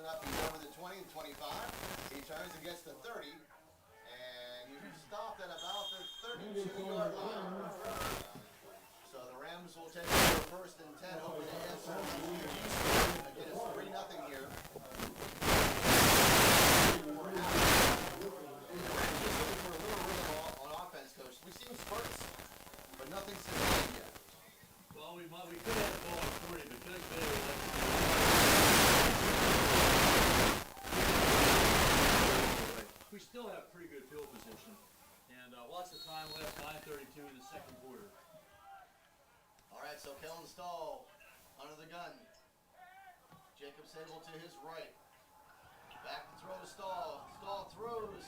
it up. He's over the 20 and 25. He turns and gets the 30. And he stopped at about the 32-yard line. So the Rams will take over first and 10, hoping to answer. Again, it's 3-0 here. On offense, Coach. We've seen spurts, but nothing sustained yet. Well, we could have the ball at 40, but Coach Bailey likes to. We still have pretty good field position, and lots of time left. 9:32 in the second quarter. All right, so Kellen Stahl under the gun. Jacob Sable to his right. Back to throw to Stahl. Stahl throws,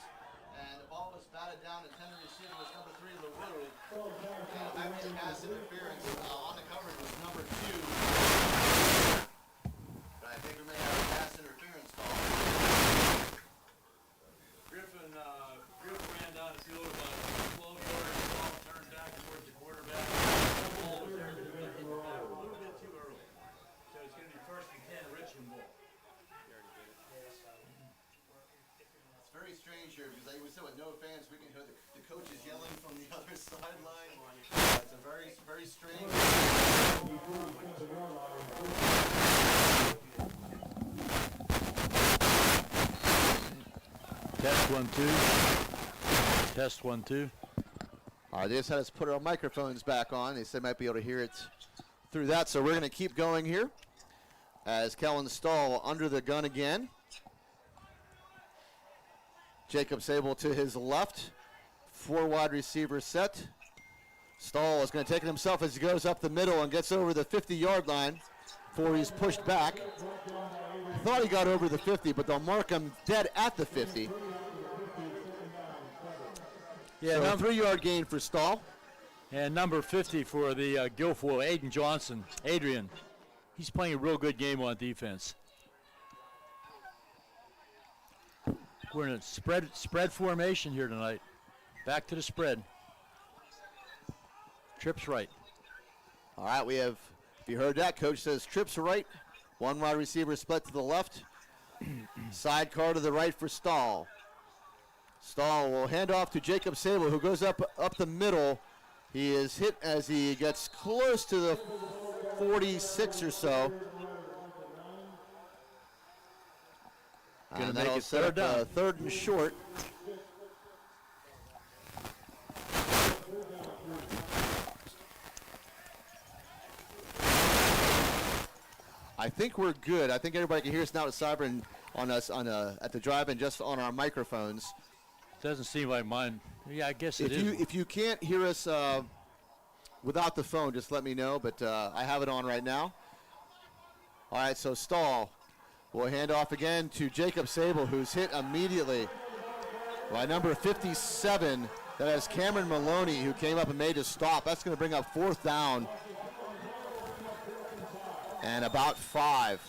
and the ball was batted down. Intended receiver was number 3, LaRue. And back to pass interference on the coverage was number 2. But I think we may have a pass interference call. Griffin ran down the field about 12 yards. The ball turned back towards the quarterback. The ball was there, but it hit the back a little bit too early. So it's going to be first and 10, Richland ball. It's very strange here because like we said, with no fans, we can hear the coaches yelling from the other sideline. It's a very, very strange. Test 1 2. Test 1 2. All right, they just had us put our microphones back on. They said might be able to hear it through that, so we're going to keep going here as Kellen Stahl under the gun again. Jacob Sable to his left. 4 wide receiver set. Stahl is going to take it himself as he goes up the middle and gets over the 50-yard line before he's pushed back. I thought he got over the 50, but they'll mark him dead at the 50. Yeah, so a 3-yard gain for Stahl. And number 50 for the Guilfoyle, Adrian. He's playing a real good game on defense. We're in a spread formation here tonight. Back to the spread. Trips right. All right, we have, if you heard that, Coach says trips right. 1 wide receiver split to the left. Sidecar to the right for Stahl. Stahl will hand off to Jacob Sable, who goes up the middle. He is hit as he gets close to the 46 or so. Gonna And make that'll it set third up down. third and short. I think we're good. I think everybody can hear us now with Cybern on us at the drive-in, just on our microphones. Doesn't seem like mine. Yeah, I guess it is. If you can't hear us without the phone, just let me know. But I have it on right now. All right, so Stahl will hand off again to Jacob Sable, who's hit immediately by number 57. That is Cameron Maloney, who came up and made a stop. That's going to bring up 4th down. And about 5.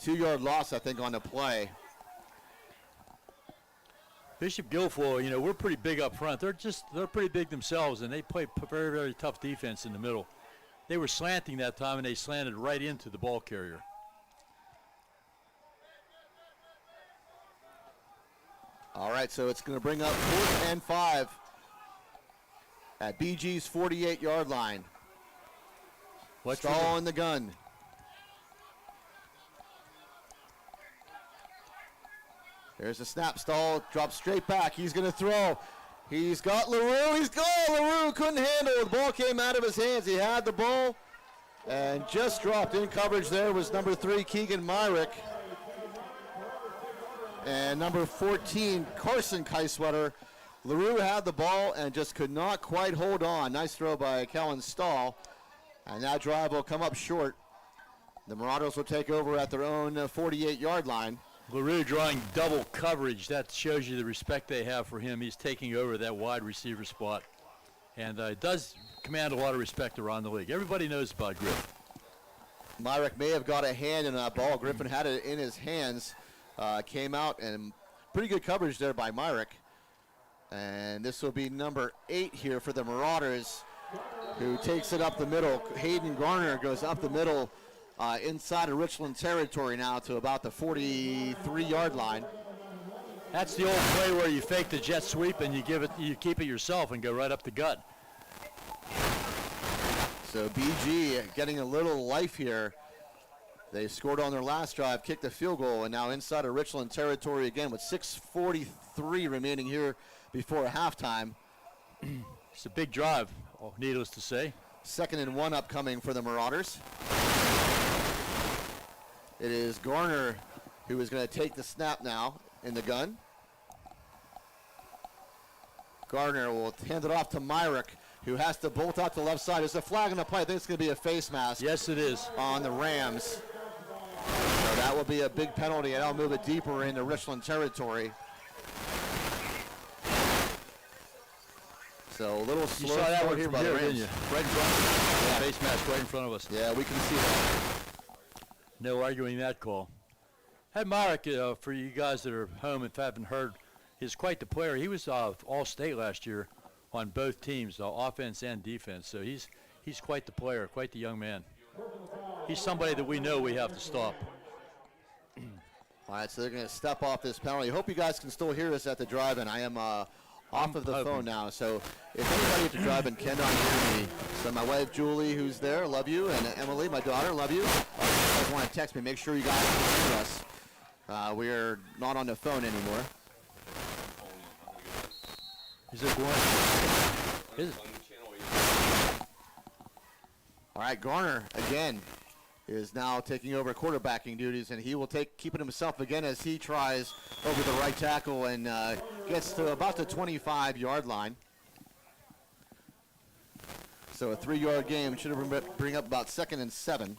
2-yard loss, I think, on the play. Bishop Guilfoyle, we're pretty big up front. They're pretty big themselves, and they play very, very tough defense in the middle. They were slanting that time, and they slanted right into the ball carrier. All right, so it's going to bring up 4th and 5 at BG's 48-yard line. Stahl in the gun. There's a snap. Stahl drops straight back. He's going to throw. He's got LaRue. He's gone. LaRue couldn't handle it. The ball came out of his hands. He had the ball and just dropped. In coverage there was number 3, Keegan Myrick. And number 14, Carson Keiswetter. LaRue had the ball and just could not quite hold on. Nice throw by Kellen Stahl. And that drive will come up short. The Marauders will take over at their own 48-yard line. LaRue drawing double coverage. That shows you the respect they have for him. He's taking over that wide receiver spot. And does command a lot of respect around the league. Everybody knows about Griffin. Myrick may have got a hand in that ball. Griffin had it in his hands. Came out, and pretty good coverage there by Myrick. And this will be number 8 here for the Marauders, who takes it up the middle. Hayden Garner goes up the middle inside of Richland territory now to about the 43-yard line. That's the old play where you fake the jet sweep and you keep it yourself and go right up the gut. So BG getting a little life here. They scored on their last drive, kicked a field goal, and now inside of Richland territory again with 6:43 remaining here before halftime. It's a big drive, needless to say. 2nd and 1 upcoming for the Marauders. It is Garner who is going to take the snap now in the gun. Gardner will hand it off to Myrick, who has to bolt out to the left side. There's a flag on the play. I think it's going to be a face mask. Yes, it is. On the Rams. So that will be a big penalty, and that'll move it deeper into Richland territory. So a little slow. You saw that one here from by the here, Rams. didn't you? Right in front of us. Yeah. Face mask right in front of us. Yeah, we can see that. No arguing that call. Hey, Myrick, for you guys that are home and haven't heard, he's quite the player. He was all-state last year on both teams, offense and defense. So he's quite the player, quite the young man. He's somebody that we know we have to stop. All right, so they're going to step off this penalty. I hope you guys can still hear us at the drive-in. I am off of the phone now, so if anybody at the drive-in cannot hear me, so my wife Julie, who's there, love you, and Emily, my daughter, love you. If you guys want to text me, make sure you guys can hear us. We are not on the phone anymore. Is it going? Is it? All right, Garner again is now taking over quarterbacking duties, and he will keep it himself again as he tries over the right tackle and gets to about the 25-yard line. So a 3-yard game should bring up about 2nd and 7.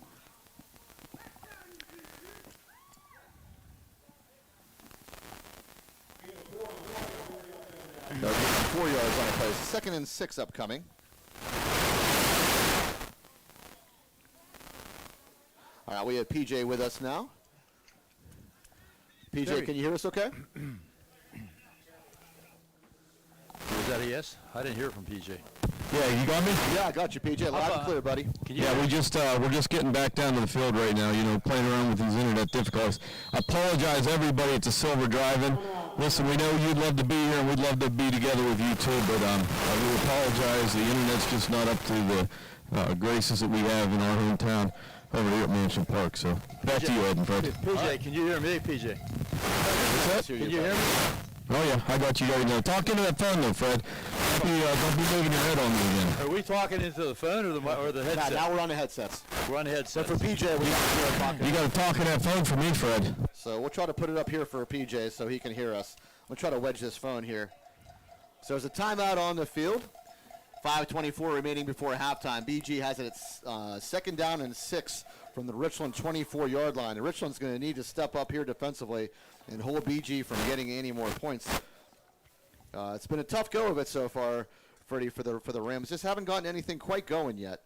No, 4 yards on the play. 2nd and 6 upcoming. All right, we have PJ with us now. PJ, can you hear us okay? Was that a yes? I didn't hear it from PJ. Yeah, you got me? Yeah, I got you, PJ. Loud and clear, buddy. Yeah, we're just getting back down to the field right now, playing around with these internet difficulties. I apologize, everybody at the Silver Drive-In. Listen, we know you'd love to be here, and we'd love to be together with you, too, but we apologize. The internet's just not up to the graces that we have in our hometown over here at Mansion Park. So back to you, Ed and Fred. PJ, can you hear me, PJ? Can you hear me? Oh, yeah, I got you right now. Talk into that phone, though, Fred. Don't be moving your head on me again. Are we talking into the phone or the headset? Now we're on the headsets. We're on the headset. So for PJ, we got to talking. You got to talk in that phone for me, Fred. So we'll try to put it up here for PJ so he can hear us. We'll try to wedge this phone here. So there's a timeout on the field. 5:24 remaining before halftime. BG has it at 2nd down and 6 from the Richland 24-yard line. And Richland's going to need to step up here defensively and hold BG from getting any more points. It's been a tough go of it so far, Freddie, for the Rams. Just haven't gotten anything quite going yet.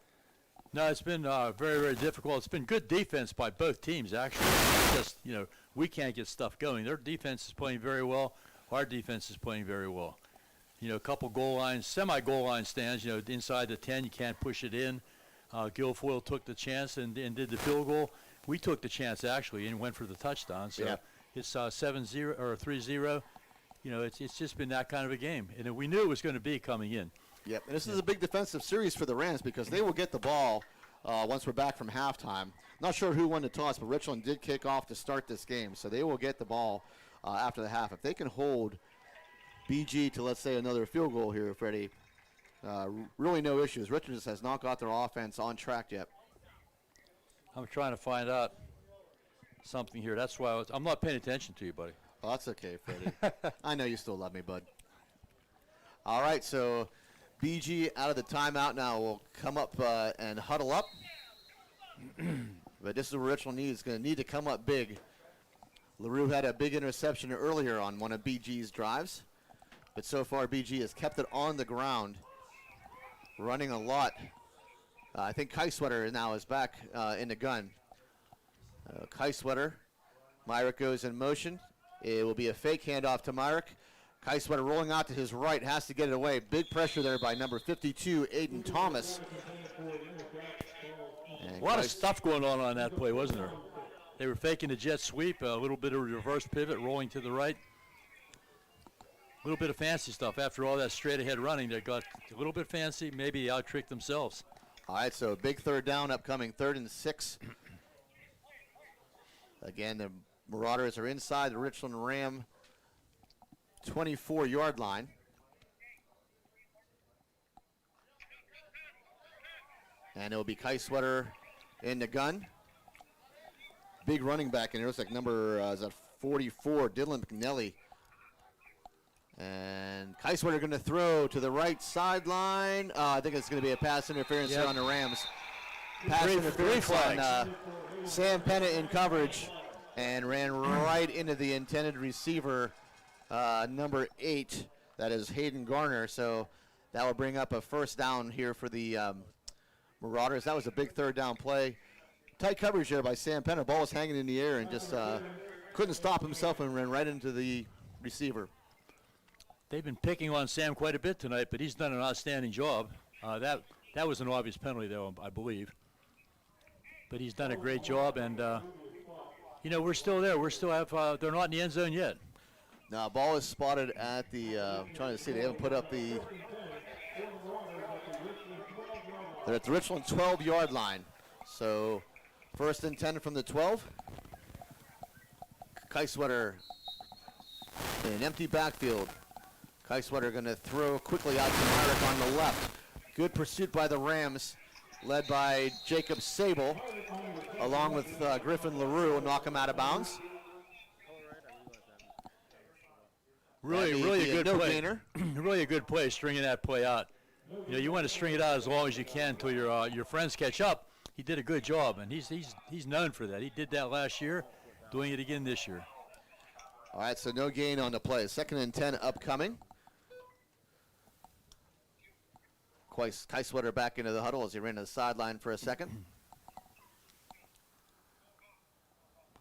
No, it's been very, very difficult. It's been good defense by both teams, actually. It's just, we can't get stuff going. Their defense is playing very well. Our defense is playing very well. A couple goal lines, semi-goal line stands, inside the 10, you can't push it in. Guilfoyle took the chance and did the field goal. We took the chance, actually, and went for the touchdown. So yeah. It's 7-0 or 3-0. It's just been that kind of a game. And we knew it was going to be coming in. Yep, and this is a big defensive series for the Rams because they will get the ball once we're back from halftime. Not sure who won the toss, but Richland did kick off to start this game. So they will get the ball after the half. If they can hold BG to, let's say, another field goal here, Freddie, really no issues. Richland just has not got their offense on track yet. I'm trying to find out something here. That's why I'm not paying attention to you, buddy. Oh, that's okay, Freddie. I know you still love me, bud. All right, so BG out of the timeout now will come up and huddle up. But this is where Richland is going to need to come up big. LaRue had a big interception earlier on one of BG's drives. But so far, BG has kept it on the ground, running a lot. I think Keiswetter now is back in the gun. Keiswetter, Myrick goes in motion. It will be a fake handoff to Myrick. Keiswetter rolling out to his right, has to get it away. Big pressure there by number 52, Aiden Thomas. And A lot of stuff going on that play, wasn't there? They were faking the jet sweep, a little bit of reverse pivot, rolling to the right. A little bit of fancy stuff. After all that straight ahead running, they got a little bit fancy, maybe out-tricked themselves. All right, so big third down upcoming, 3rd and 6. Again, the Marauders are inside the Richland Ram 24-yard line. And it'll be Keiswetter in the gun. Big running back in there. Looks like number is that 44, Dylan McNelly. And Keiswetter going to throw to the right sideline. I think it's going to be a pass interference here on the Rams. Pass interference on Sam Pennant in coverage and ran right into the intended receiver, number 8. That is Hayden Garner. So that will bring up a first down here for the Marauders. That was a big third down play. Tight coverage there by Sam Pennant. Ball was hanging in the air and just couldn't stop himself and ran right into the receiver. They've been picking on Sam quite a bit tonight, but he's done an outstanding job. That was an obvious penalty, though, I believe. But he's done a great job, and we're still there. We're still they're not in the end zone yet. Now, ball is spotted at the. I'm trying to see. They haven't put up the. They're at the Richland 12-yard line. So, 1st and 10 from the 12. Keiswetter in an empty backfield. Keiswetter going to throw quickly out to Myrick on the left. Good pursuit by the Rams, led by Jacob Sable, along with Griffin LaRue, knock him out of bounds. Really a good play. Really a good play, stringing that play out. You want to string it out as long as you can until your friends catch up. He did a good job, and he's known for that. He did that last year, doing it again this year. All right, so no gain on the play. 2nd and 10 upcoming. Keiswetter back into the huddle as he ran to the sideline for a second.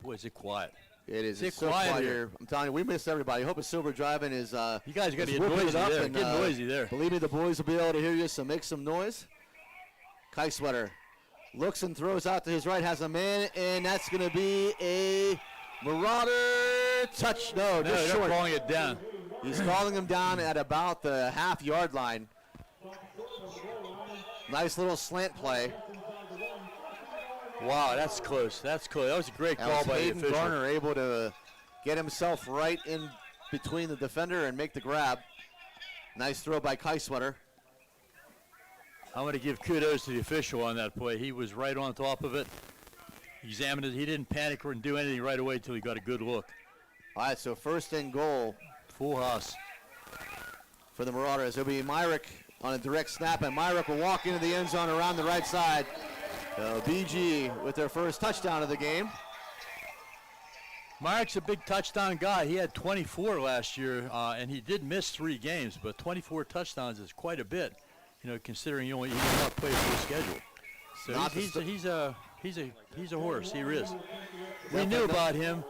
Boy, is it quiet. It is. It's so quiet here. I'm telling you, we miss everybody. I hope a Silver Driving is. You guys got to get noisy there. Get noisy there. Believe me, the boys will be able to hear you, so make some noise. Keiswetter looks and throws out to his right, has a man, and that's going to be a Marauder touch. No, just short. They're calling it down. He's calling him down at about the half-yard line. Nice little slant play. Wow, that's close. That's close. That was a great call by the official. Hayden Garner able to get himself right in between the defender and make the grab. Nice throw by Keiswetter. I'm going to give kudos to the official on that play. He was right on top of it. Examined it. He didn't panic or do anything right away until he got a good look. All right, so 1st and goal. Full house for the Marauders. It'll be Myrick on a direct snap, and Myrick will walk into the end zone around the right side. BG with their first touchdown of the game. Myrick's a big touchdown guy. He had 24 last year, and he did miss 3 games, but 24 touchdowns is quite a bit, considering he did not play a full schedule. So he's a horse. He is. We knew about him.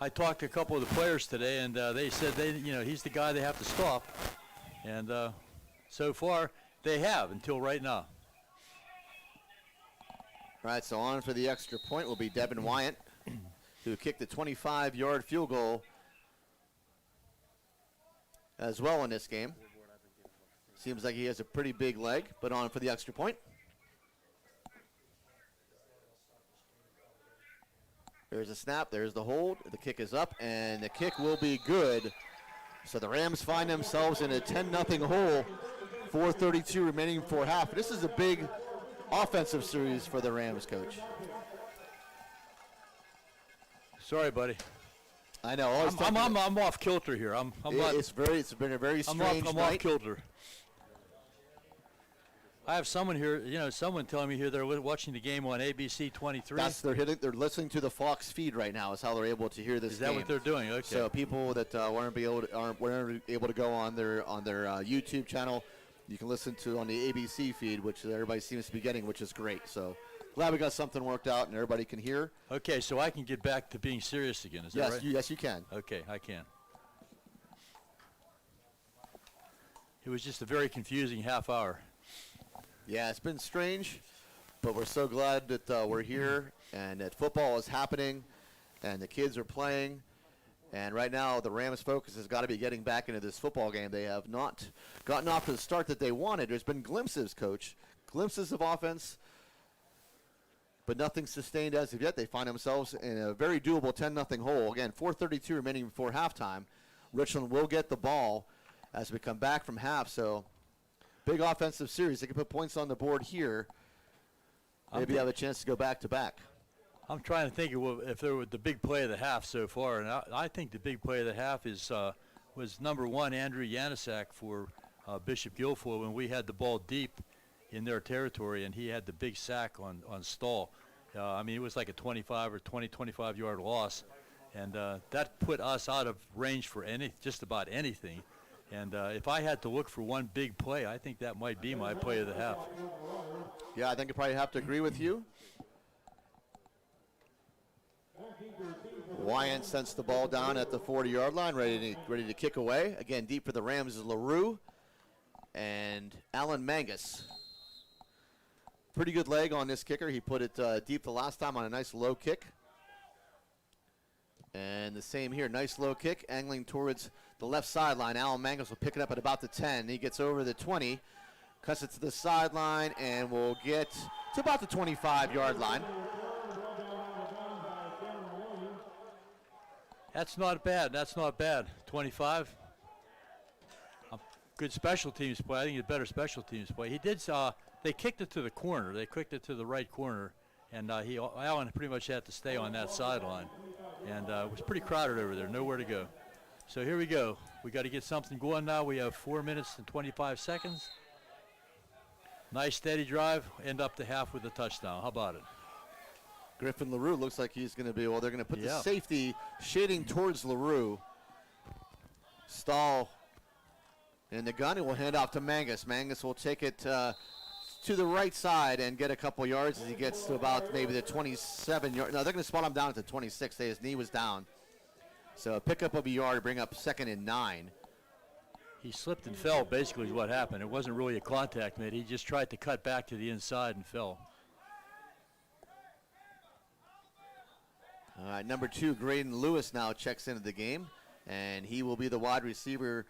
I talked to a couple of the players today, and they said he's the guy they have to stop. And so far, they have until right now. All right, so on for the extra point will be Devin Wyatt, who kicked the 25-yard field goal as well in this game. Seems like he has a pretty big leg, but on for the extra point. There's a snap, there's the hold, the kick is up, and the kick will be good. So the Rams find themselves in a 10-0 hole, 4:32 remaining for half. This is a big offensive series for the Rams, Coach. Sorry, buddy. I know. I'm off kilter here. It's been a very strange I'm night. off kilter. I have someone here, someone telling me here they're watching the game on ABC 23. They're listening to the Fox feed right now. Is how they're able to hear this. Is that game. What they're doing? Okay. So people that weren't able to go on their YouTube channel, you can listen to on the ABC feed, which everybody seems to be getting, which is great. So glad we got something worked out and everybody can hear. Okay, so I can get back to being serious again. Is that right? Yes, you can. Okay, I can. It was just a very confusing half hour. Yeah, it's been strange, But we're so glad that we're here and that football is happening and the kids are playing. And right now, the Rams' focus has got to be getting back into this football game. They have not gotten off to the start that they wanted. There's been glimpses, Coach, glimpses of offense, but nothing sustained as of yet. They find themselves in a very doable 10-0 hole. Again, 4:32 remaining before halftime. Richland will get the ball as we come back from half. So, big offensive series. They can put points on the board here. Maybe have a chance to go back-to-back. I'm trying to think of if there was the big play of the half so far, and I think the big play of the half was number 1, Andrew Yanisak for Bishop Guilfoyle, when we had the ball deep in their territory, and he had the big sack on Stahl. I mean, it was like a 25 or 25-yard loss, and that put us out of range for just about anything. And if I had to look for one big play, I think that might be my play of the half. Yeah, I think I probably have to agree with you. Wyant sends the ball down at the 40-yard line, ready to kick away. Again, deep for the Rams is LaRue and Alan Mangus. Pretty good leg on this kicker. He put it deep the last time on a nice low kick. And the same here, nice low kick, angling towards the left sideline. Alan Mangus will pick it up at about the 10. He gets over the 20, cuts it to the sideline, and will get to about the 25-yard line. That's not bad. That's not bad. 25. Good special teams play. I think it's better special teams play. He did. They kicked it to the corner. They kicked it to the right corner, and Allen pretty much had to stay on that sideline, and it was pretty crowded over there. Nowhere to go. So here we go. We got to get something going now. We have 4 minutes and 25 seconds. Nice steady drive. End up the half with a touchdown. How about it? Griffin LaRue looks like he's going to be, well, they're going to put the safety shading towards LaRue. Stahl in the gun, and will hand off to Mangus. Mangus will take it to the right side and get a couple yards as he gets to about maybe the 27-yard. No, they're going to spot him down at the 26. His knee was down. So a pickup of a yard, bring up 2nd and 9. He slipped and fell, basically, is what happened. It wasn't really a contact made. He just tried to cut back to the inside and fell. All right, number 2, Graydon Lewis now checks into the game, and he will be the wide receiver,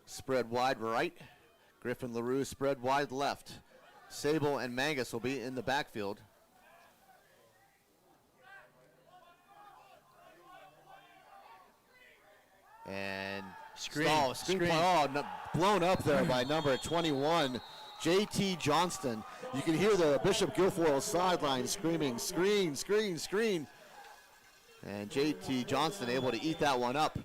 spread wide right. Griffin LaRue spread wide left. Sable and Mangus will be in the backfield. And screen play, blown up there by number 21, J.T. Johnston. You can hear the Bishop Guilfoyle sideline screaming, screen, screen, screen. And J.T. Johnston able to eat that one up.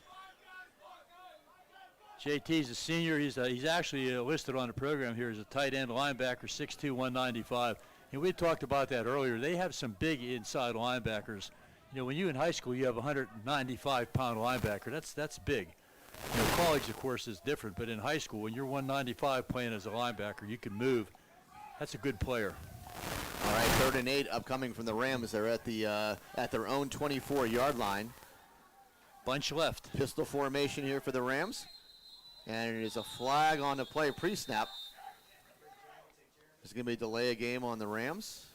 JT's a senior. He's actually listed on the program here as a tight end linebacker, 6'2", 195. And we talked about that earlier. They have some big inside linebackers. You know, when you in high school, you have a 195-pound linebacker. That's big. You know, college, of course, is different. But in high school, when you're 195 playing as a linebacker, you can move. That's a good player. All right, 3rd and 8 upcoming from the Rams. They're at their own 24-yard line. Bunch left. Pistol formation here for the Rams. And it is a flag on the play pre-snap. There's going to be a delay of game on the Rams.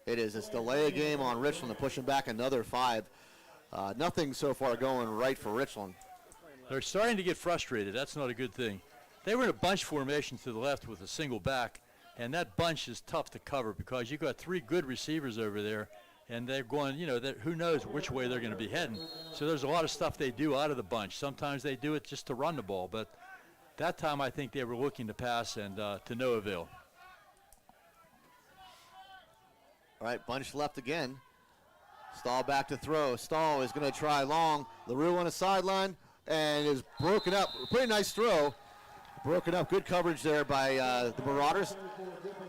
It is. It's delay of game on Richland to push them back another 5. Nothing so far going right for Richland. They're starting to get frustrated. That's not a good thing. They were in a bunch formation to the left with a single back, and that bunch is tough to cover because you've got 3 good receivers over there, and they're going, you know, who knows which way they're going to be heading. So there's a lot of stuff they do out of the bunch. Sometimes they do it just to run the ball, but that time I think they were looking to pass and to no avail. All right, bunch left again. Stahl back to throw. Stahl is going to try long. LaRue on the sideline and is broken up. Pretty nice throw. Broken up. Good coverage there by the Marauders.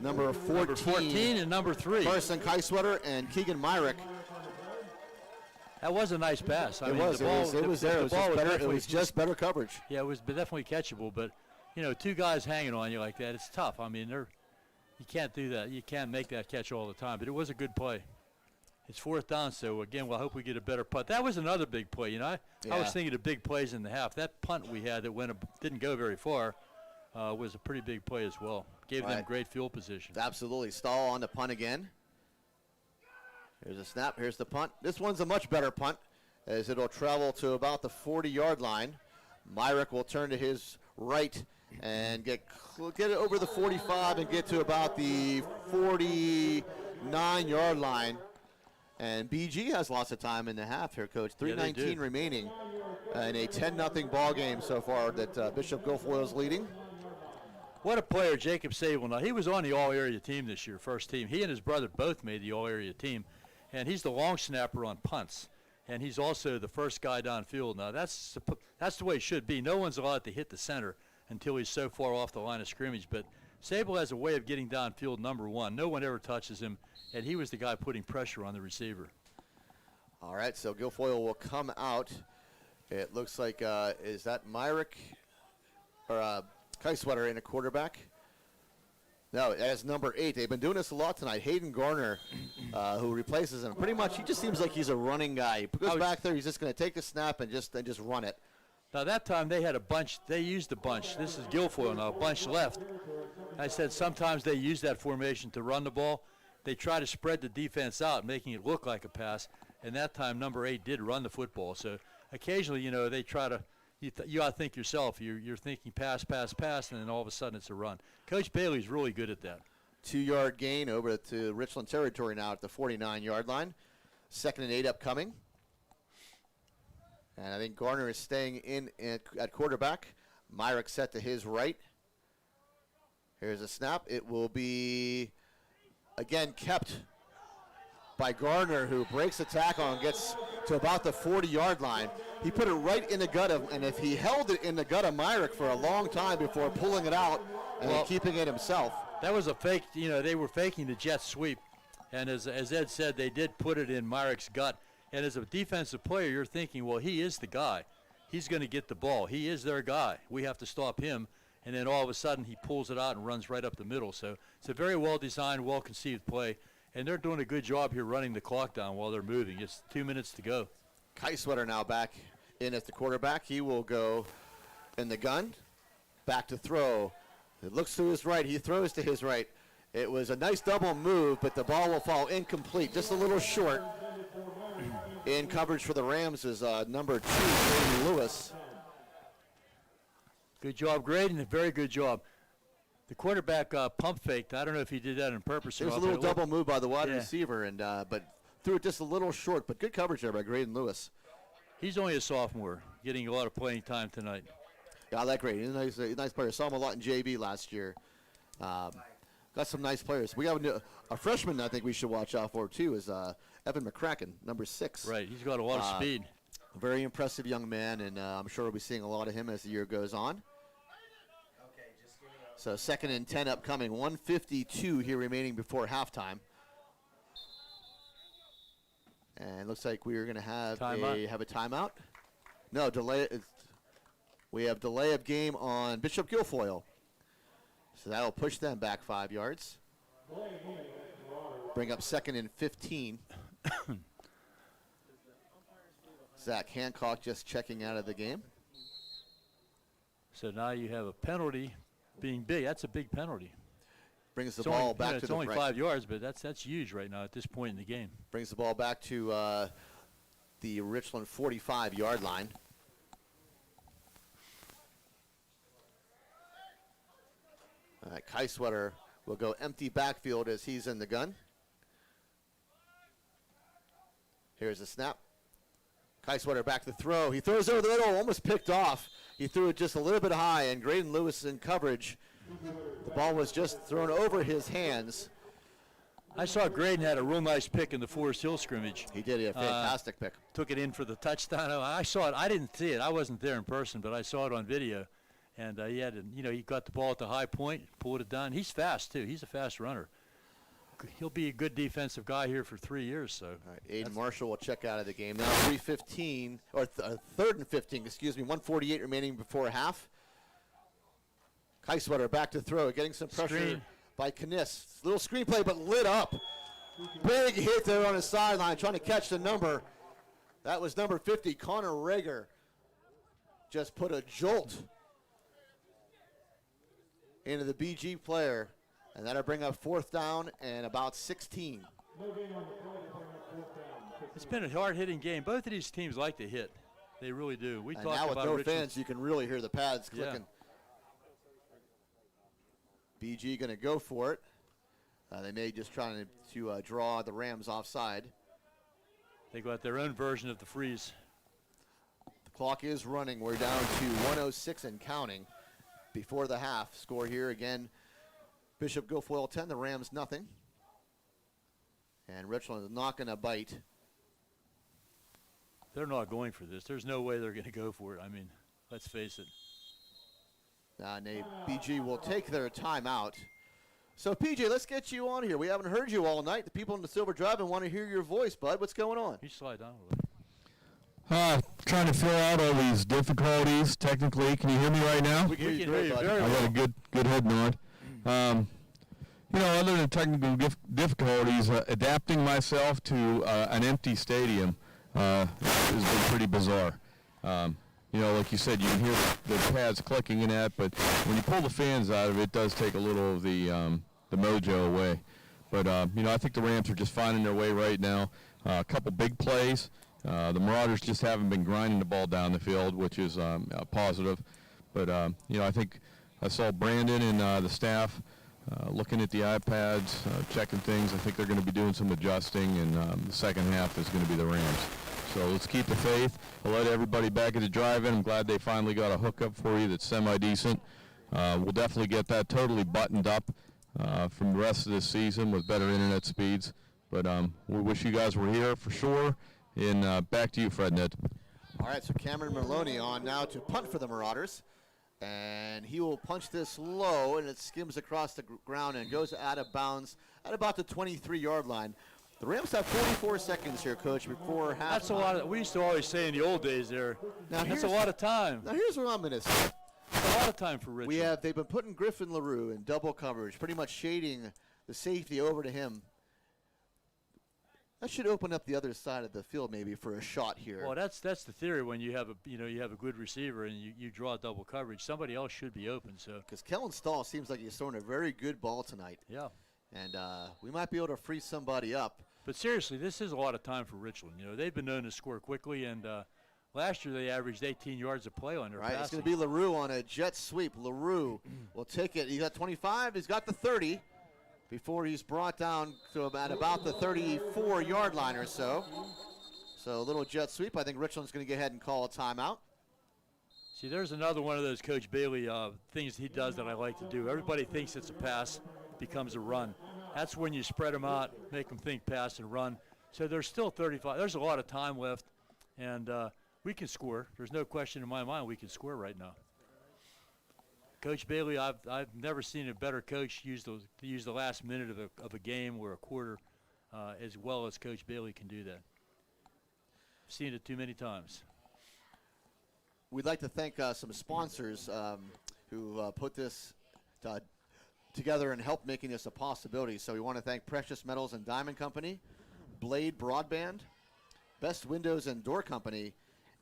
Number 14 and number 3. Carson Keiswetter and Keegan Myrick. That was a nice pass. It was there. It was just better coverage. Yeah, it was definitely catchable. But, you know, 2 guys hanging on you like that, it's tough. I mean, you can't do that. You can't make that catch all the time. But it was a good play. It's 4th down, so, again, we'll hope we get a better punt. That was another big play. You know, I was thinking of big plays in the half. That punt we had that didn't go very far was a pretty big play as well. gave them Right. great field position. Absolutely. Stahl on the punt again. Here's a snap. Here's the punt. This one's a much better punt as it'll travel to about the 40-yard line. Myrick will turn to his right and get it over the 45 and get to about the 49-yard line. And BG has lots of time in the half here, Coach. Yeah, they 3:19 do. remaining in a 10-0 ball game so far that Bishop Guilfoyle is leading. What a player Jacob Sable. Now, he was on the all-area team this year, first team. He and his brother both made the all-area team, and he's the long snapper on punts, and he's also the first guy downfield. Now, that's the way it should be. No one's allowed to hit the center until he's so far off the line of scrimmage, but Sable has a way of getting downfield, number one. No one ever touches him, and he was the guy putting pressure on the receiver. All right, so Guilfoyle will come out. It looks like, is that Myrick or Keiswetter in a quarterback? No, as number 8. They've been doing this a lot tonight. Hayden Garner, who replaces him. Pretty much, he just seems like he's a running guy. He goes back there, he's just going to take the snap and just run it. Now, that time they had a bunch. They used a bunch. This is Guilfoyle now, a bunch left. I said sometimes they use that formation to run the ball. They try to spread the defense out, making it look like a pass. And that time, number 8 did run the football. So occasionally, they try to. You ought to think yourself. You're thinking pass, pass, pass, and then all of a sudden it's a run. Coach Bailey's really good at that. 2-yard gain over to Richland territory now at the 49-yard line. 2nd and 8 upcoming. And I think Garner is staying in at quarterback. Myrick set to his right. Here's a snap. It will be, again, kept by Garner, who breaks the tackle and gets to about the 40-yard line. He put it right in the gut of, and if he held it in the gut of Myrick for a long time before pulling it out and then keeping it himself. That was a fake, they were faking the jet sweep. And as Ed said, they did put it in Myrick's gut. And as a defensive player, you're thinking, well, he is the guy. He's going to get the ball. He is their guy. We have to stop him. And then all of a sudden he pulls it out and runs right up the middle. So it's a very well-designed, well-conceived play. And they're doing a good job here running the clock down while they're moving. It's 2 minutes to go. Keiswetter now back in as the quarterback. He will go in the gun. Back to throw. It looks to his right. He throws to his right. It was a nice double move, but the ball will fall incomplete. Just a little short. In coverage for the Rams is number 2, Graydon Lewis. Good job, Graydon. A very good job. The quarterback pump faked. I don't know if he did that on purpose or There was not. a little double move by the wide Yeah. receiver, and but threw it just a little short. But good coverage there by Graydon Lewis. He's only a sophomore, getting a lot of playing time tonight. Yeah, I like Graydon. He's a nice player. Saw him a lot in JV last year. Got some nice players. We have a freshman I think we should watch out for, too, is Evan McCracken, number 6. Right, he's got a lot of speed. A very impressive young man, and I'm sure we'll be seeing a lot of him as the year goes on. So 2nd and 10 upcoming. 1:52 here remaining before halftime. And looks like we are going to have a timeout. No, delay. We have delay of game on Bishop Guilfoyle. So that'll push them back 5 yards. Bring up 2nd and 15. Zach Hancock just checking out of the game. So now you have a penalty being big. That's a big penalty. Brings the ball back to it's the only right. 5 yards, but that's huge right now at this point in the game. Brings the ball back to the Richland 45-yard line. Keiswetter will go empty backfield as he's in the gun. Here's a snap. Keiswetter back to throw. He throws over the middle, almost picked off. He threw it just a little bit high, and Graydon Lewis in coverage. The ball was just thrown over his hands. I saw Graydon had a real nice pick in the Forest Hill scrimmage. He did. He had a fantastic pick. Took it in for the touchdown. I saw it. I didn't see it. I wasn't there in person, but I saw it on video. And he got the ball at the high point, pulled it down. He's fast, too. He's a fast runner. He'll be a good defensive guy here for 3 years. So. All right, Aiden Marshall will check out of the game. Now 3:15, or 3rd and 15, excuse me, 1:48 remaining before half. Keiswetter back to throw, getting some pressure by Kniss. Little screen play, but lit up. Big hit there on his sideline, trying to catch the number. That was number 50, Connor Rager. Just put a jolt into the BG player. And that'll bring up 4th down and about 16. It's been a hard-hitting game. Both of these teams like to hit. They really do. We And talked now with about no Richland. fans, you can really hear the pads clicking. BG going to go for it. They may just trying to draw the Rams offside. They got their own version of the freeze. The clock is running. We're down to 1:06 and counting before the half. Score here again. Bishop Guilfoyle 10, the Rams nothing. And Richland is not going to bite. They're not going for this. There's no way they're going to go for it. I mean, let's face it. BG will take their timeout. So, PJ, let's get you on here. We haven't heard you all night. The people in the Silver Drive want to hear your voice, bud. What's going on? You slide down a little. Trying to fill out all these difficulties technically. Can you hear me right now? We can hear you, bud. very I well. got a good head nod. Other than technical difficulties, adapting myself to an empty stadium has been pretty bizarre. Like you said, you can hear the pads clicking and that, but when you pull the fans out of it, it does take a little of the mojo away. But, I think the Rams are just finding their way right now. A couple big plays. The Marauders just haven't been grinding the ball down the field, which is positive. But, I think I saw Brandon and the staff looking at the iPads, checking things. I think they're going to be doing some adjusting, and the second half is going to be the Rams. So let's keep the faith. I'll let everybody back at the drive-in. I'm glad they finally got a hookup for you that's semi-decent. We'll definitely get that totally buttoned up from the rest of this season with better internet speeds. But we wish you guys were here for sure. And back to you, Fred Ned. All right, so Cameron Maloney on now to punt for the Marauders. And he will punch this low, and it skims across the ground and goes out of bounds at about the 23-yard line. The Rams have 44 seconds here, Coach, before half. That's a lot. We used to always say in the old days there, that's a lot of time. Now, here's what I'm going to say. It's a lot of time for Richland. They've been putting Griffin LaRue in double coverage, pretty much shading the safety over to him. That should open up the other side of the field maybe for a shot here. Well, that's the theory when you have a good receiver and you draw double coverage. Somebody else should be open. So because Kellen Stahl seems like he's throwing a very good ball tonight. Yeah. And we might be able to free somebody up. But seriously, this is a lot of time for Richland. They've been known to score quickly, and last year they averaged 18 yards a play on their passing. It's going to be LaRue on a jet sweep. LaRue will take it. He got 25. He's got the 30 before he's brought down to about the 34-yard line or so. So a little jet sweep. I think Richland's going to go ahead and call a timeout. See, there's another one of those Coach Bailey things he does that I like to do. Everybody thinks it's a pass, becomes a run. That's when you spread them out, make them think pass and run. So there's still 35. There's a lot of time left, and we can score. There's no question in my mind we can score right now. Coach Bailey, I've never seen a better coach use the last minute of a game or a quarter as well as Coach Bailey can do that. I've seen it too many times. We'd like to thank some sponsors who put this together and helped making this a possibility. So we want to thank Precious Metals and Diamond Company, Blade Broadband, Best Windows and Door Company,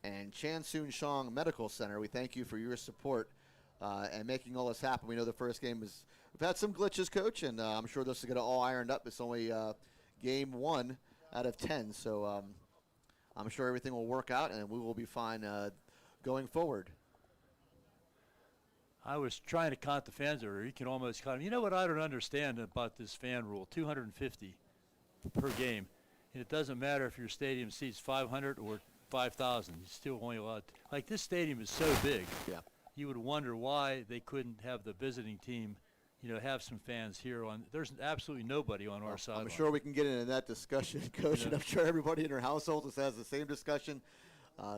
and Chan Soon Shong Medical Center. We thank you for your support and making all this happen. We know the first game we've had some glitches, Coach, and I'm sure this is going to all ironed up. It's only game 1 out of 10, so I'm sure everything will work out and we will be fine going forward. I was trying to count the fans over. You can almost count them. You know what I don't understand about this fan rule? 250 per game. And it doesn't matter if your stadium seats 500 or 5,000. You're still only allowed. Like, this stadium is so big. Yeah. You would wonder why they couldn't have the visiting team, have some fans here. There's absolutely nobody on our side. I'm sure we can get into that discussion, Coach, and I'm sure everybody in their households has the same discussion.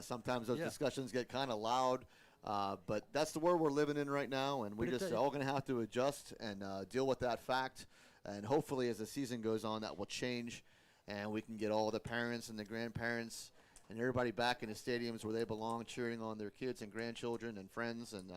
Sometimes those discussions get kind of loud. But that's the world we're living in right now, and we're just all going to have to adjust and deal with that fact. And hopefully as the season goes on, that will change, and we can get all the parents and the grandparents and everybody back in the stadiums where they belong, cheering on their kids and grandchildren and friends. And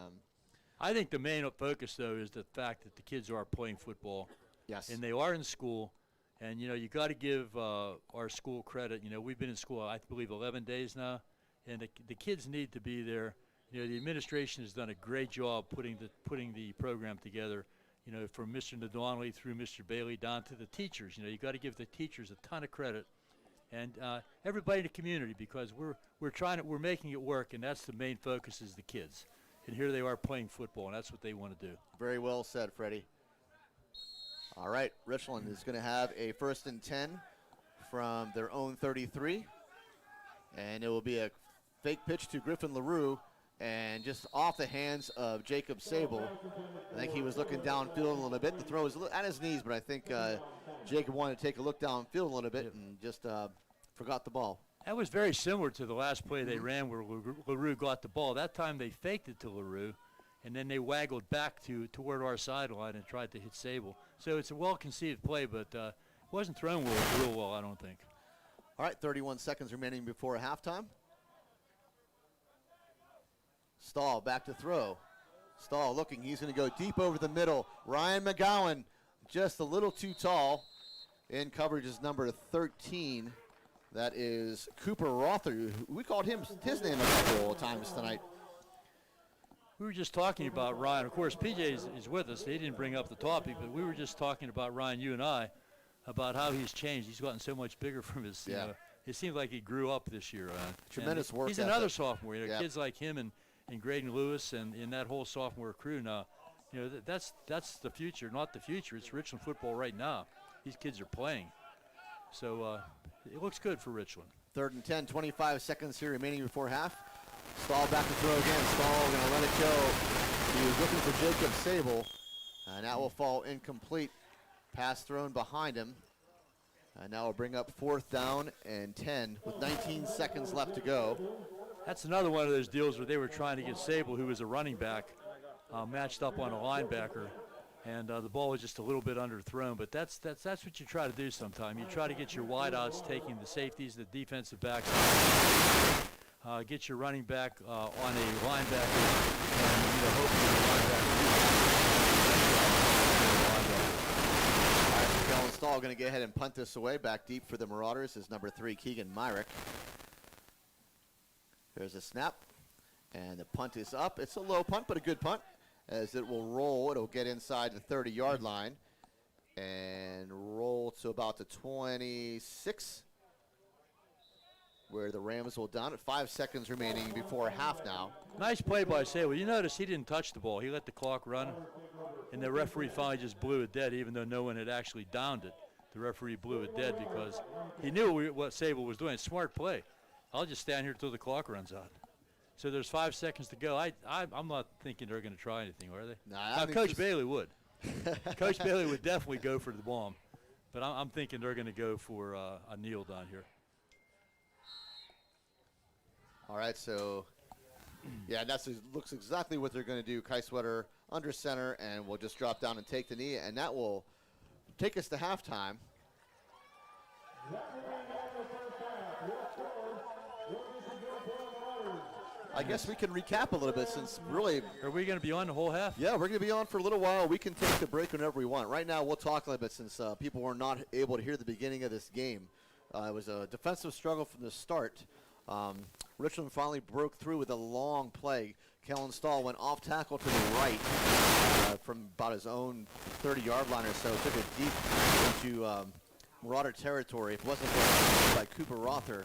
I think the main focus, though, is the fact that the kids are playing football. Yes. And they are in school. And, you got to give our school credit. We've been in school, I believe, 11 days now, and the kids need to be there. The administration has done a great job putting the program together. from Mr. Nadonley through Mr. Bailey down to the teachers. You got to give the teachers a ton of credit, and everybody in the community, because we're making it work, and that's the main focus is the kids. And here they are playing football, and that's what they want to do. Very well said, Freddie. All right, Richland is going to have a 1st and 10 from their own 33, and it will be a fake pitch to Griffin LaRue, and just off the hands of Jacob Sable. I think he was looking downfield a little bit. The throw was at his knees, but I think Jacob wanted to take a look downfield a little bit and just forgot the ball. That was very similar to the last play they ran where LaRue got the ball. That time they faked it to LaRue, and then they waggled back toward our sideline and tried to hit Sable. So it's a well-conceived play, but it wasn't thrown real well, I don't think. All right, 31 seconds remaining before halftime. Stahl back to throw. Stahl looking, he's going to go deep over the middle. Ryan McGowan just a little too tall. In coverage is number 13. That is Cooper Rother. We called his name a couple of times tonight. We were just talking about Ryan. Of course, PJ is with us. He didn't bring up the topic, but we were just talking about Ryan, you and I, about how he's changed. He's gotten so much bigger from his, it seems like he grew up this year. Tremendous work He's ethic. another sophomore. Kids like him and Graydon Lewis and that whole sophomore crew now, that's the future, not the future. It's Richland football right now. These kids are playing. So it looks good for Richland. 3rd and 10, 25 seconds here remaining before half. Stahl back to throw again. Stahl going to let it go. He was looking for Jacob Sable, and that will fall incomplete. Pass thrown behind him. And now we'll bring up 4th down and 10 with 19 seconds left to go. That's another one of those deals where they were trying to get Sable, who was a running back, matched up on a linebacker, and the ball was just a little bit underthrown. But that's what you try to do sometimes. You try to get your wideouts taking the safeties, the defensive backs, get your running back on a linebacker, and hopefully the linebacker. All right, Kellen Stahl going to go ahead and punt this away. Back deep for the Marauders is number 3, Keegan Myrick. There's a snap, and the punt is up. It's a low punt, but a good punt. As it will roll, it'll get inside the 30-yard line and roll to about the 26, where the Rams will down it. 5 seconds remaining before half now. Nice play by Sable. You notice he didn't touch the ball. He let the clock run, and the referee finally just blew it dead, even though no one had actually downed it. The referee blew it dead because he knew what Sable was doing. Smart play. I'll just stand here until the clock runs out. So there's 5 seconds to go. I'm not thinking they're going to try anything, are they? Nah, Coach Bailey would. Coach Bailey would definitely go for the bomb. But I'm thinking they're going to go for a kneel down here. All right, so, that looks exactly what they're going to do. Kai Sweater under center, and we'll just drop down and take the knee, and that will take us to halftime. I guess we can recap a little bit since really... Are we going to be on the whole half? Yeah, we're going to be on for a little while. We can take the break whenever we want. Right now, we'll talk a little bit since people were not able to hear the beginning of this game. It was a defensive struggle from the start. Richland finally broke through with a long play. Kellen Stahl went off tackle to the right from about his own 30-yard line or so. Took it deep into Marauder territory. If it wasn't by Cooper Rother,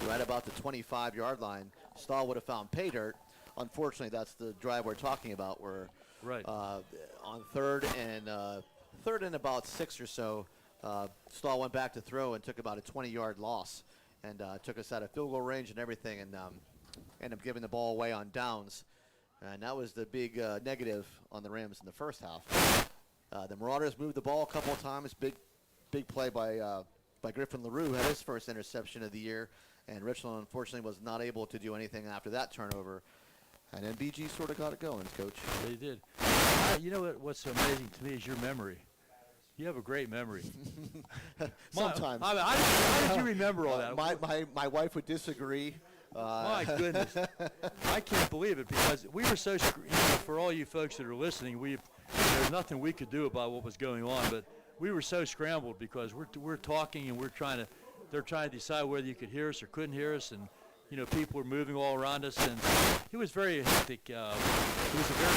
right about the 25-yard line, Stahl would have found pay dirt. Unfortunately, that's the drive we're talking about, where on third and about 6 or so, Stahl went back to throw and took about a 20-yard loss, and took us out of field goal range and everything, and ended up giving the ball away on downs. And that was the big negative on the Rams in the first half. The Marauders moved the ball a couple of times. Big play by Griffin LaRue, had his first interception of the year. And Richland, unfortunately, was not able to do anything after that turnover. And then BG sort of got it going, Coach. They did. You know what's amazing to me is your memory. You have a great memory. Sometimes. How did you remember all that? My wife would disagree. My goodness. I can't believe it, because we were so, for all you folks that are listening, there's nothing we could do about what was going on, but we were so scrambled because we're talking and they're trying to decide whether you could hear us or couldn't hear us, and people were moving all around us, and it was very hectic. It was a very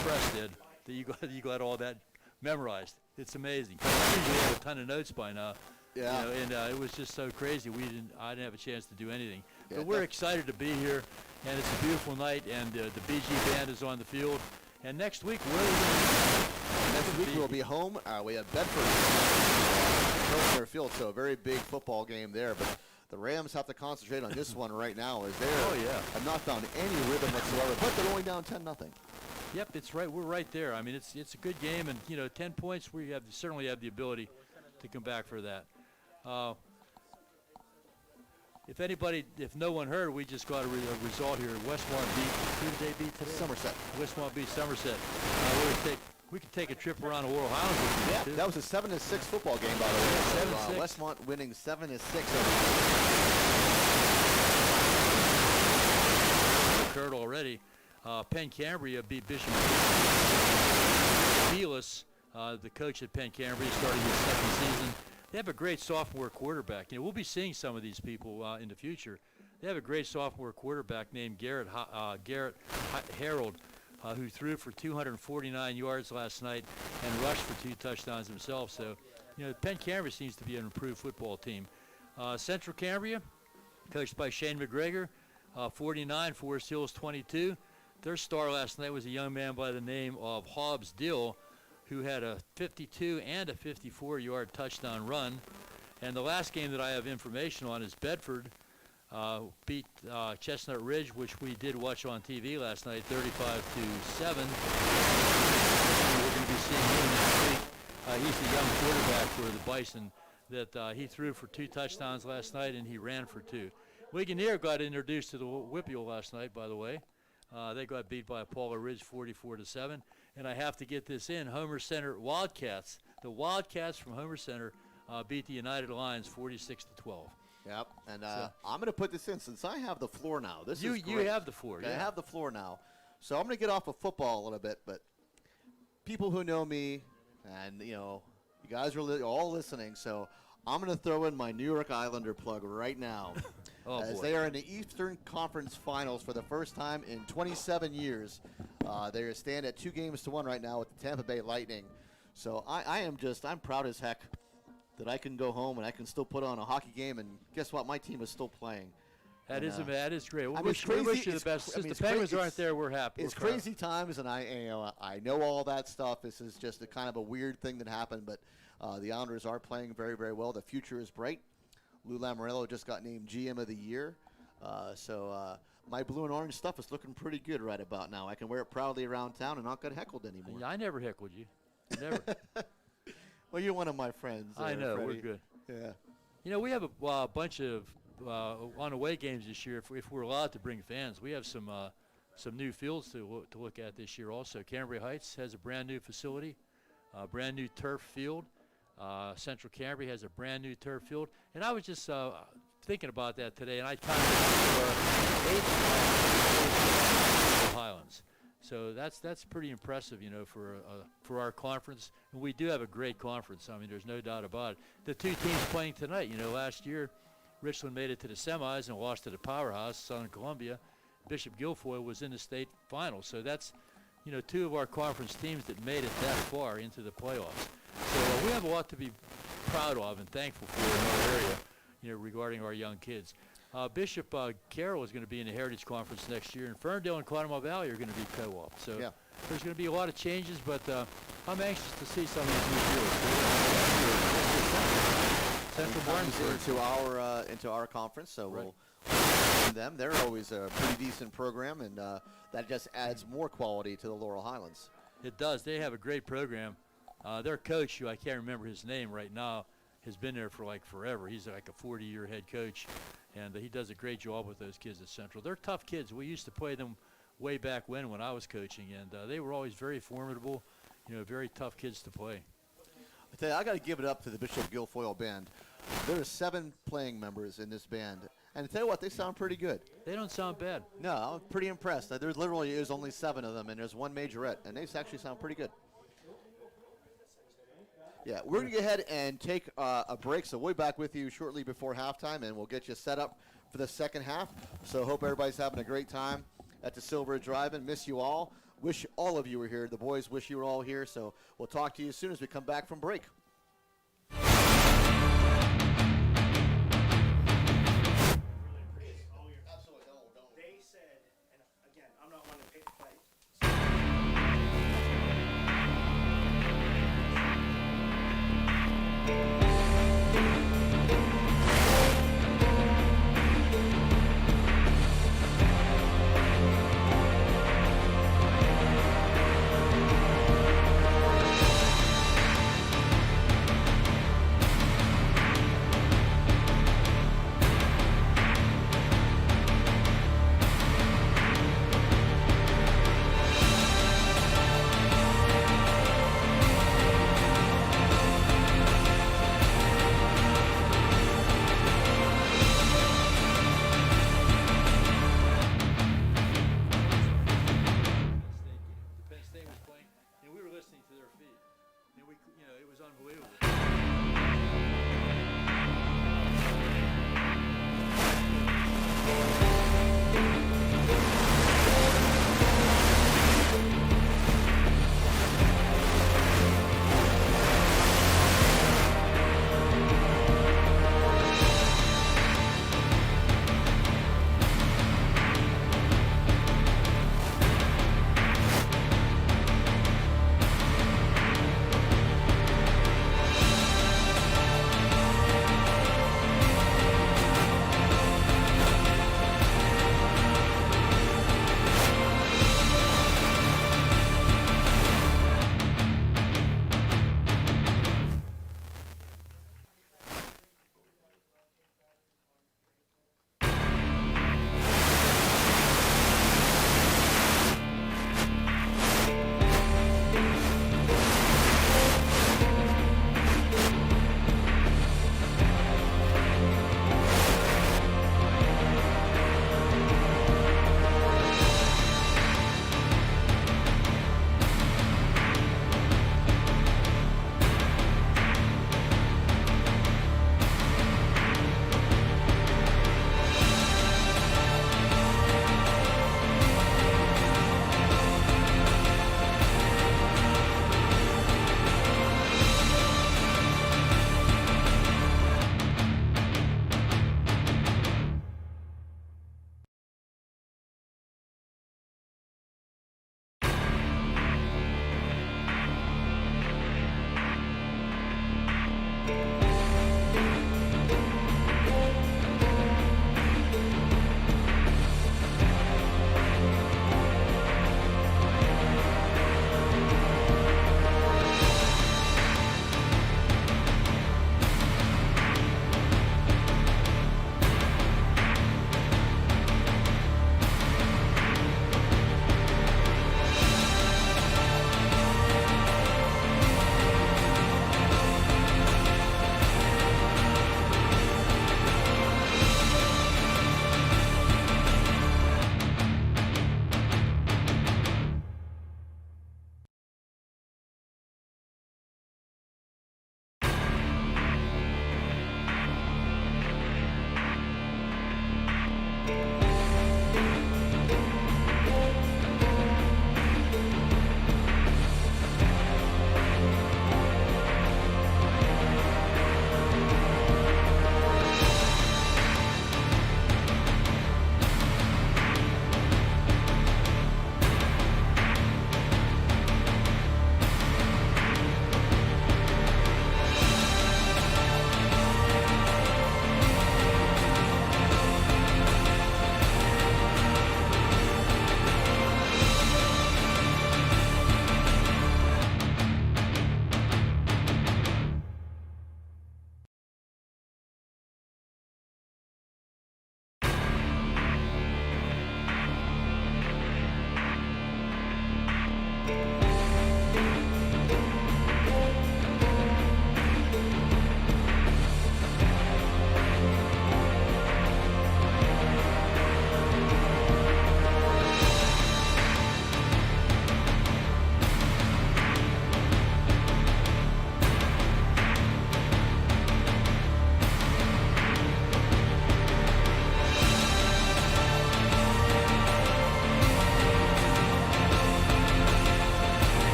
impressed, Ed, that you got all that memorized. It's amazing. I usually have a ton of notes by now. Yeah. And it was just so crazy. I didn't have a chance to do anything. Yeah, But we're excited to be here, and it's a beautiful night, and the BG band is on the field. And next week, Next week we'll be home. We have Bedford on their field, so a very big football game there. But the Rams have to concentrate on this one right now, as they have not found any rhythm whatsoever. But they're only down 10-0. Yep, it's right. We're right there. I mean, it's a good game, and 10 points. We certainly have the ability to come back for that. If no one heard, we just got a result here. Westmont beat. Who did they beat today? Somerset. Westmont beat Somerset. We could take a trip around the Laurel Highlands with you. Yeah, too. that was a 7-6 football game, by the way. 7-6. Westmont winning 7-6 Occurred already. Penn Cambria beat Bishop. Belis, the coach at Penn Cambria, starting his second season. They have a great sophomore quarterback. We'll be seeing some of these people in the future. They have a great sophomore quarterback named Garrett Harold, who threw for 249 yards last night and rushed for 2 touchdowns himself. So, Penn Cambria seems to be an improved football team. Central Cambria, coached by Shane McGregor, 49, Forest Hills 22. Their star last night was a young man by the name of Hobbs Dill, who had a 52 and a 54-yard touchdown run. And the last game that I have information on is Bedford beat Chestnut Ridge, which we did watch on TV last night, 35-7. We're going to be seeing him next week. He's the young quarterback for the Bison that he threw for 2 touchdowns last night, and he ran for 2. Ligonier got introduced to the Whippeal last night, by the way. They got beat by Paula Ridge 44-7. And I have to get this in. Homer Center Wildcats. The Wildcats from Homer Center beat the United Lions 46-12. Yep, and I'm going to put this in since I have the floor now. You have the floor. I have the floor now. So I'm going to get off of football a little bit, but people who know me, and, you guys are all listening, so I'm going to throw in my New York Islander plug right now. As they are in the Eastern Conference Finals for the first time in 27 years. They stand at 2-1 right now with the Tampa Bay Lightning. So I'm proud as heck that I can go home and I can still put on a hockey game, and guess what? My team is still playing. That is great. We wish you the best. Since the Penguins aren't there, we're happy. It's crazy times, and I know all that stuff. This is just a kind of a weird thing that happened, but the Islanders are playing very, very well. The future is bright. Lou Lamoriello just got named GM of the Year. So my blue and orange stuff is looking pretty good right about now. I can wear it proudly around town and not get heckled anymore. Yeah, I never heckled you. Never. Well, you're one of my friends. I know. Freddie. We're good. Yeah. We have a bunch of on-away games this year. If we're allowed to bring fans, we have some new fields to look at this year also. Cambria Heights has a brand-new facility, brand new turf field. Central Cambria has a brand new turf field. And I was just thinking about that today, and I timed it for 8 Highlands. So that's pretty impressive, for our conference. And we do have a great conference. I mean, there's no doubt about it. The 2 teams playing tonight, last year, Richland made it to the semis and lost to the powerhouse, Southern Columbia. Bishop Guilfoyle was in the state final. So that's, 2 of our conference teams that made it that far into the playoffs. So we have a lot to be proud of and thankful for in our area, regarding our young kids. Bishop Carroll is going to be in the Heritage Conference next year, and Ferndale and Quantico Valley are going to be co-op. So there's going to be a lot of changes, but I'm anxious to see some of these new fields. Central Barnesburg into our conference, so right. We'll see them. They're always a pretty decent program, and that just adds more quality to the Laurel Highlands. It does. They have a great program. Their coach, who I can't remember his name right now, has been there for like forever. He's like a 40-year head coach, and he does a great job with those kids at Central. They're tough kids. We used to play them way back when I was coaching, and they were always very formidable, very tough kids to play. I tell you, I got to give it up to the Bishop Guilfoyle band. There are 7 playing members in this band, and I tell you what, they sound pretty good. They don't sound bad. No, I'm pretty impressed. There literally is only 7 of them, and there's 1 majorette, and they actually sound pretty good. Yeah, we're going to go ahead and take a break, so we'll be back with you shortly before halftime, and we'll get you set up for the second half. So hope everybody's having a great time at the Silver Drive-In. Miss you all. wish all of you were here. The boys wish you were all here. So we'll talk to you as soon as we come back from break. They said, and again, I'm not one to pick fights.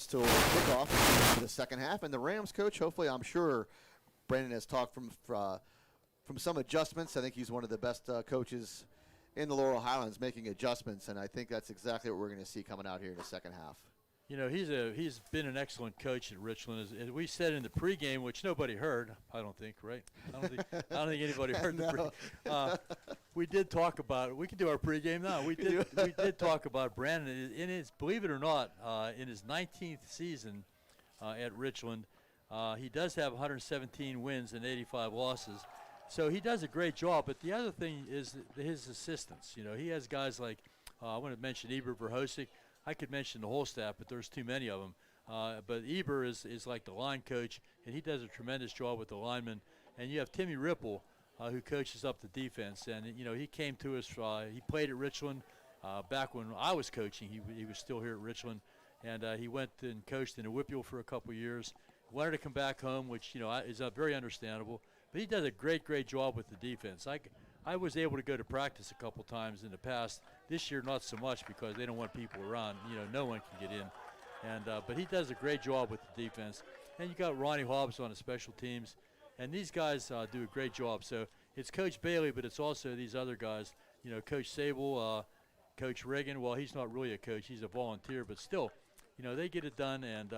to kickoff for the second half. And the Rams coach, hopefully, I'm sure Brandon has talked from some adjustments. I think he's one of the best coaches in the Laurel Highlands making adjustments, and I think that's exactly what we're going to see coming out here in the second half. You know, he's been an excellent coach at Richland. As we said in the pregame, which nobody heard, I don't think, right? I don't think anybody heard the pregame. We did talk about it. We can do our pregame now. We did talk about Brandon in his, believe it or not, in his 19th season at Richland. He does have 117 wins and 85 losses. So he does a great job. But the other thing is his assistants. You know, he has guys like, I want to mention Eber Verhosik. I could mention the whole staff, but there's too many of them. But Eber is like the line coach, and he does a tremendous job with the linemen. And you have Timmy Ripple, who coaches up the defense. And, you know, he came to us, he played at Richland back when I was coaching. He was still here at Richland. And he went and coached in Whipple for a couple of years. Wanted to come back home, which, you know, is very understandable. But he does a great job with the defense. I was able to go to practice a couple times in the past. This year, not so much because they don't want people around. You know, no one can get in. And but he does a great job with the defense. And you got Ronnie Hobbs on the special teams. And these guys do a great job. So it's Coach Bailey, but it's also these other guys. You know, Coach Sable, Coach Reagan. Well, he's not really a coach. He's a volunteer. But still, you know, they get it done. And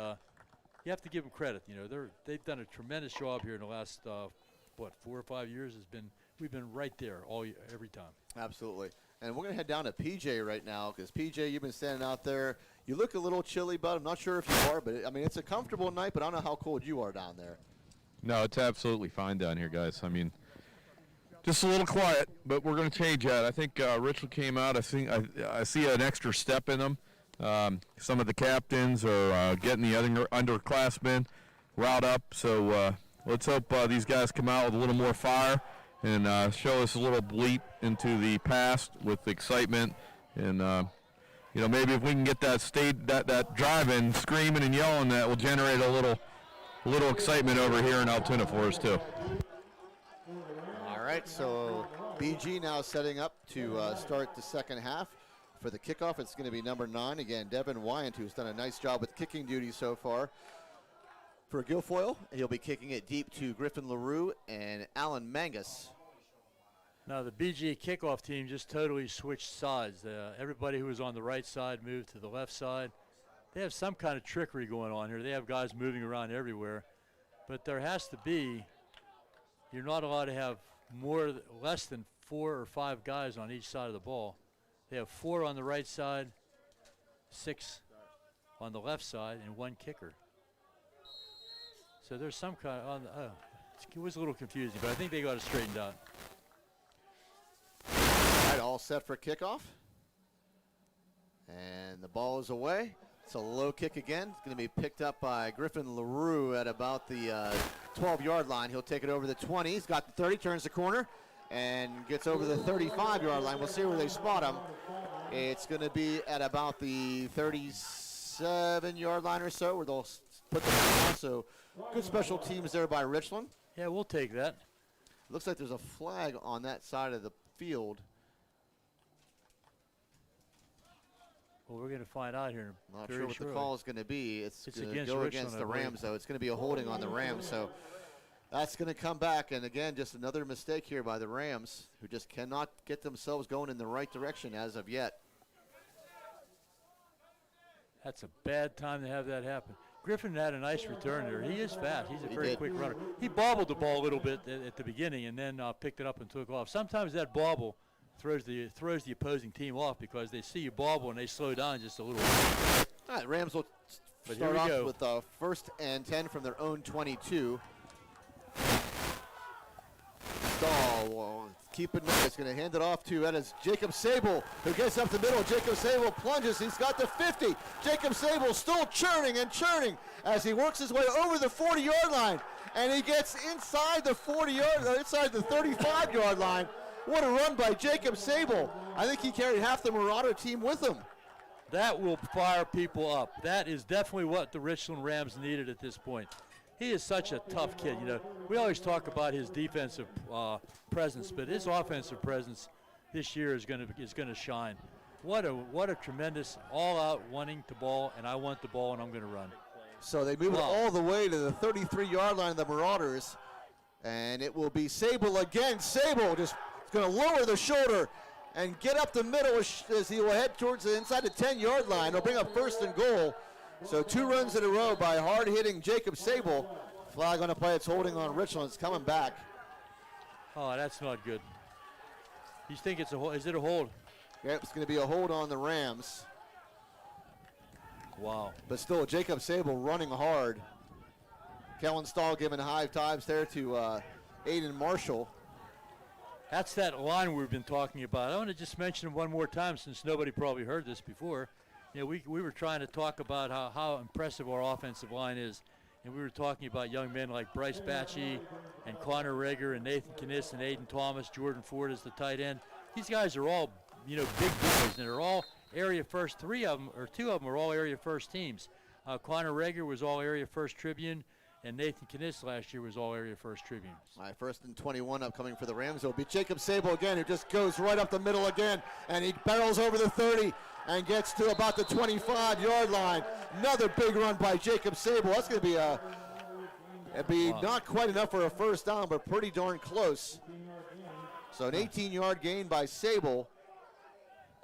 you have to give them credit. You know, they've done a tremendous job here in the last, 4 or 5 years. We've been right there every time. Absolutely. And we're going to head down to PJ right now because, PJ, you've been standing out there. You look a little chilly, bud. I'm not sure if you are, but, I mean, it's a comfortable night, but I don't know how cold you are down there. No, it's absolutely fine down here, guys. I mean, just a little quiet, but we're going to change that. I think Richland came out. I see an extra step in them. Some of the captains are getting the underclassmen riled up, so let's hope these guys come out with a little more fire and show us a little bleep into the past with excitement. And, you know, maybe if we can get that driving, screaming and yelling, that will generate a little excitement over here in Altoona for us, too. All right, so BG now setting up to start the second half. For the kickoff, it's going to be number 9. Again, Devin Wyant, who's done a nice job with kicking duty so far. For Guilfoyle, he'll be kicking it deep to Griffin LaRue and Alan Mangus. Now the BG kickoff team just totally switched sides. Everybody who was on the right side moved to the left side. They have some kind of trickery going on here. They have guys moving around everywhere. But there has to be, you're not allowed to have less than 4 or 5 guys on each side of the ball. They have 4 on the right side, 6 on the left side, and 1 kicker. So there's some kind of, it was a little confusing, but I think they got it straightened out. All right, all set for kickoff. And the ball is away. It's a low kick again. It's going to be picked up by Griffin LaRue at about the 12-yard line. He'll take it over the 20. He's got the 30, turns the corner, and gets over the 35-yard line. We'll see where they spot him. It's going to be at about the 37-yard line or so, where they'll put the ball on. So good special teams there by Richland. Yeah, we'll take that. Looks like there's a flag on that side of the field. Well, we're going to find out here. Not sure what the call is going to be. It's going to go against the Rams, though. It's going to be a holding on the Rams. So that's going to come back. And, again, just another mistake here by the Rams, who just cannot get themselves going in the right direction as of yet. That's a bad time to have that happen. Griffin had a nice return there. He is fast. He's a very quick runner. He bobbled the ball a little bit at the beginning and then picked it up and took off. Sometimes that bobble throws the opposing team off because they see you bobble and they slow down just a little bit. All right, Rams will start off with 1st and 10 from their own 22. Stahl will keep it nice. Going to hand it off to, that is Jacob Sable, who gets up the middle. Jacob Sable plunges. He's got the 50. Jacob Sable still churning and churning as he works his way over the 40-yard line. And he gets inside the 35-yard line. What a run by Jacob Sable. I think he carried half the Marauder team with him. That will fire people up. That is definitely what the Richland Rams needed at this point. He is such a tough kid. You know, we always talk about his defensive presence, but his offensive presence this year is going to shine. what a tremendous all-out wanting the ball, and I want the ball, and I'm going to run. So they move it Wow. all the way to the 33-yard line of the Marauders. And it will be Sable again. Sable just going to lower the shoulder and get up the middle as he will head towards the inside the 10-yard line. He'll bring up 1st and goal. So 2 runs in a row by hard-hitting Jacob Sable. Flag on the play. It's holding on Richland. It's coming back. Oh, that's not good. You think it's a hold? Is it a hold? Yep, it's going to be a hold on the Rams. Wow. But still, Jacob Sable running hard. Kellen Stahl giving high fives there to Aiden Marshall. That's that line we've been talking about. I want to just mention it one more time since nobody probably heard this before. You know, we were trying to talk about how impressive our offensive line is. And we were talking about young men like Bryce Batchy and Connor Rager and Nathan Kniss and Aiden Thomas, Jordan Ford as the tight end. These guys are all, you know, big boys, and they're all area first. 2 of them are all area first teams. Connor Rager was all area first Tribune, and Nathan Kniss last year was all area first Tribune. All right, 1st and 21 upcoming for the Rams. It'll be Jacob Sable again, who just goes right up the middle again, and he barrels over the 30 and gets to about the 25-yard line. Another big run by Jacob Sable. That's going to be Wow. not quite enough for a first down, but pretty darn close. So an 18-yard gain by Sable.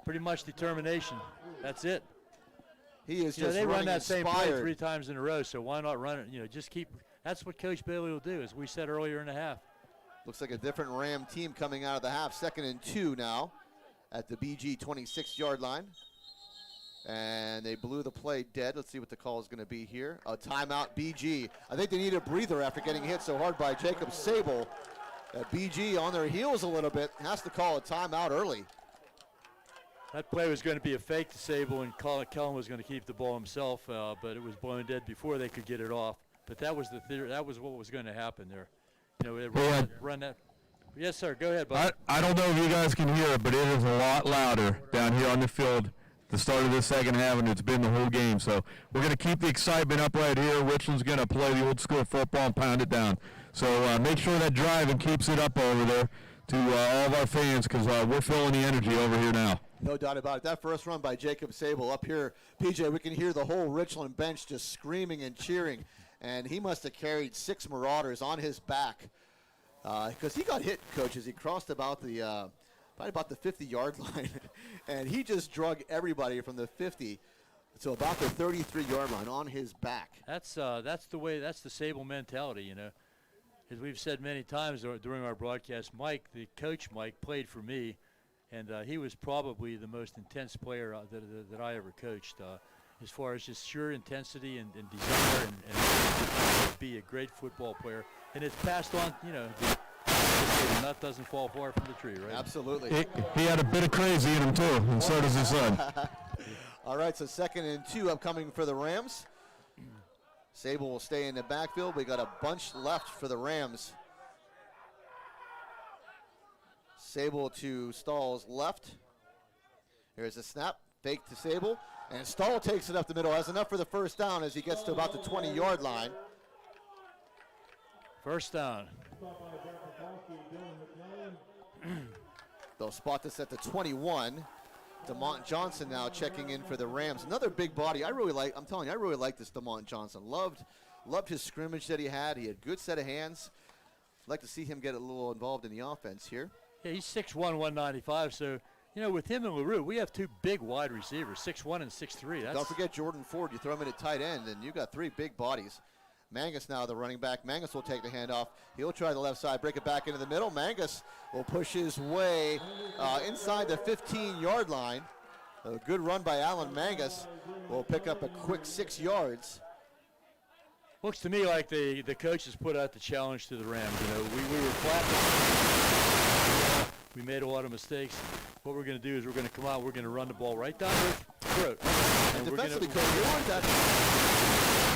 Pretty much determination. That's it. He is You know, just they run running that same play inspired. 3 times in a row, so why not run it? You know, just keep. That's what Coach Bailey will do, as we said earlier in the half. Looks like a different Ram team coming out of the half. 2nd and 2 now at the BG 26-yard line. And they blew the play dead. Let's see what the call is going to be here. A timeout, BG. I think they need a breather after getting hit so hard by Jacob Sable. BG on their heels a little bit. Has to call a timeout early. That play was going to be a fake to Sable, and Kellen was going to keep the ball himself, but it was blown dead before they could get it off. But that was the theory. That was what was going to happen there. You know, they run that. Yes, sir. Go ahead, Bob. I don't know if you guys can hear it, but it is a lot louder down here on the field. The start of the second half, and it's been the whole game. So we're going to keep the excitement up right here. Richland's going to play the old school football and pound it down. So make sure that driving keeps it up over there to all of our fans, because we're feeling the energy over here now. No doubt about it. That first run by Jacob Sable up here, PJ, we can hear the whole Richland bench just screaming and cheering. And he must have carried 6 Marauders on his back because he got hit, Coach, as he crossed about the probably about the 50-yard line. And he just drug everybody from the 50 to about the 33-yard line on his back. That's the way. That's the Sable mentality, you know. As we've said many times during our broadcast, Mike, the coach Mike, played for me, and he was probably the most intense player that I ever coached. As far as just sheer intensity and desire and be a great football player, and it's passed on. You know, the nut doesn't fall far from the tree, right? Absolutely. He had a bit of crazy in him, too, and so does his son. All right, so 2nd and 2 upcoming for the Rams. Sable will stay in the backfield. We got a bunch left for the Rams. Sable to Stahl's left. Here's a snap, fake to Sable, and Stahl takes it up the middle. Has enough for the first down as he gets to about the 20-yard line. First down. They'll spot this at the 21. DeMont Johnson now checking in for the Rams. Another big body. I'm telling you, I really like this DeMont Johnson. Loved his scrimmage that he had. He had a good set of hands. I'd like to see him get a little involved in the offense here. Yeah, he's 6'1", 195. So, you know, with him and LaRue, we have 2 big wide receivers, 6'1" and 6'3". Don't forget Jordan Ford. You throw him in at tight end, and you've got 3 big bodies. Mangus now the running back. Mangus will take the handoff. He'll try the left side, break it back into the middle. Mangus will push his way inside the 15-yard line. A good run by Alan Mangus will pick up a quick 6 yards. Looks to me like the coaches put out the challenge to the Rams. You know, we were flat. We made a lot of mistakes. What we're going to do is we're going to come out. We're going to run the ball right down their throat. And we're defensively, gonna, Coach, you want that.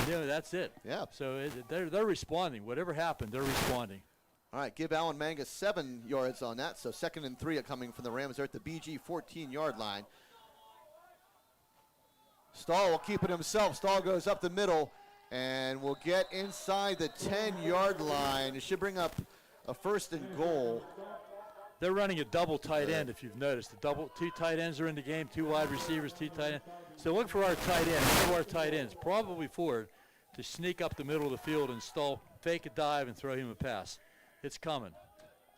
yeah, that's it. Yeah. So they're responding. Whatever happened, they're responding. All right, give Alan Mangus 7 yards on that. So 2nd and 3 coming from the Rams. They're at the BG 14-yard line. Stahl will keep it himself. Stahl goes up the middle and will get inside the 10-yard line. It should bring up a 1st and goal. They're running a double tight end, if you've noticed. Two tight ends are in the game, 2 wide receivers, 2 tight ends. So look for our tight end, one of our tight ends, probably Ford, to sneak up the middle of the field and stall, fake a dive, and throw him a pass. It's coming.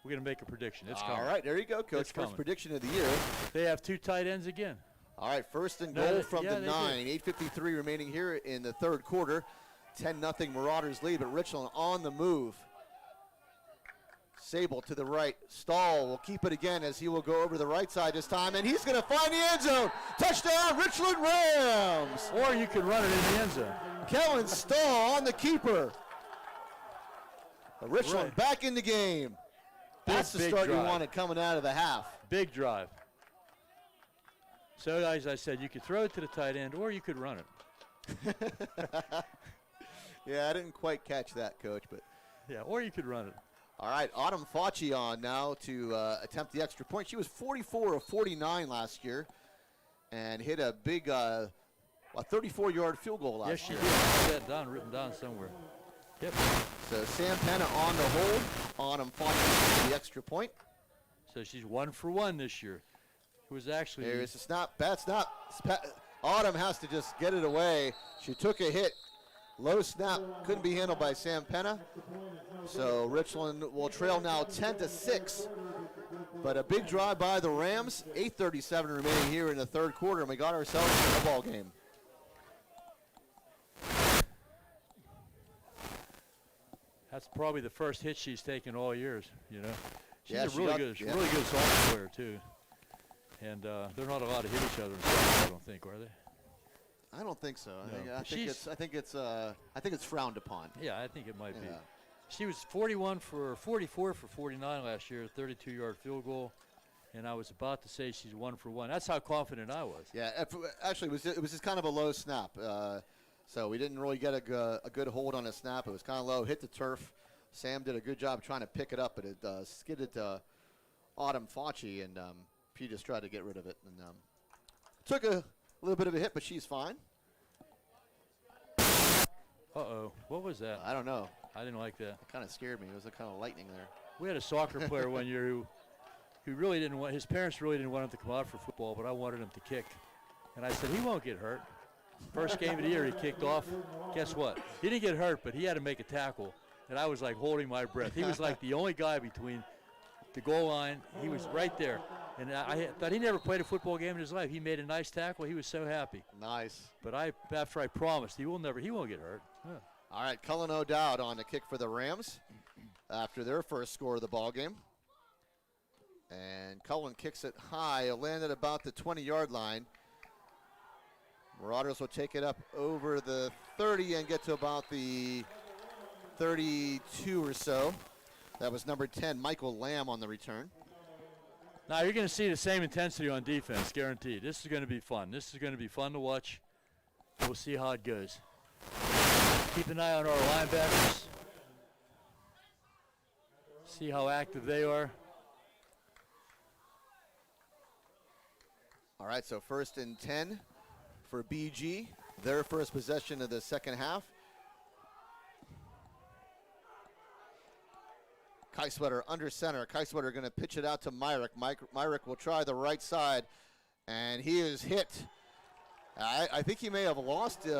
We're going to make a prediction. It's coming. All right, there you go, Coach. It's First coming. prediction of the year. They have 2 tight ends again. All right, first and No, goal they- from yeah, the they 9. 8:53 remaining here in the third quarter. 10-0 Marauders lead, but Richland on the move. Sable to the right. Stahl will keep it again as he will go over the right side this time, and he's going to find the end zone. Touchdown, Richland Rams. Or you could run it in the end zone. Kellen Stahl on the keeper. Richland Right. back in the game. That's the big start you drive. wanted coming out of the half. Big drive. So as I said, you could throw it to the tight end or you could run it. Yeah, I didn't quite catch that, Coach, but Yeah, or you could run it. all right, Autumn Fauci on now to attempt the extra point. She was 44 of 49 last year and hit a big 34-yard field goal Yes, last she year. did. I have that down, written down somewhere. Yep. So Sam Penna on the hold. Autumn Fauci the extra point. So she's 1 for 1 this year. It was actually There's a snap. Bad snap. Autumn has to just get it away. She took a hit. Low snap. Couldn't be handled by Sam Penna. So Richland will trail now 10-6. But a big drive by the Rams. 8:37 remaining here in the third quarter, and we got ourselves in the ball game. that's probably the first hit she's taken all years, you know. She's Yeah, a she really got- good, yeah. really good soccer player too. And they're not allowed to hit each other in soccer, I don't think, are they? I don't think so. No, I but think it's frowned upon. Yeah, I think it might be. Yeah. She was 44 for 49 last year, 32-yard field goal, and I was about to say she's 1 for 1. That's how confident I was. Yeah, actually, it was just kind of a low snap. So we didn't really get a good hold on a snap. It was kind of low, hit the turf. Sam did a good job trying to pick it up, but it skidded to Autumn Fauci, and she just tried to get rid of it. And took a little bit of a hit, but she's fine. Uh-oh, what was that? I don't know. I didn't like that. It kind of scared me. It was a kind of lightning there. We had a soccer player one year who really didn't want, his parents really didn't want him to come out for football, but I wanted him to kick. And I said, he won't get hurt. First game of the year, he kicked off. Guess what? He didn't get hurt, but he had to make a tackle. And I was like holding my breath. He was like the only guy between the goal line. He was right there. And I thought he never played a football game in his life. He made a nice tackle. He was so happy. Nice. But after I promised, he won't get hurt. Yeah. All right, Cullen O'Dowd on the kick for the Rams after their first score of the ball game. And Cullen kicks it high. It landed about the 20-yard line. Marauders will take it up over the 30 and get to about the 32 or so. That was number 10, Michael Lamb, on the return. Now you're going to see the same intensity on defense, guaranteed. This is going to be fun. This is going to be fun to watch. We'll see how it goes. Keep an eye on our linebackers. See how active they are. All right, so first and 10 for BG. Their first possession of the second half. Kyswetter under center. Kyswetter going to pitch it out to Myrick. Myrick will try the right side, and he is hit. I think he may have lost 2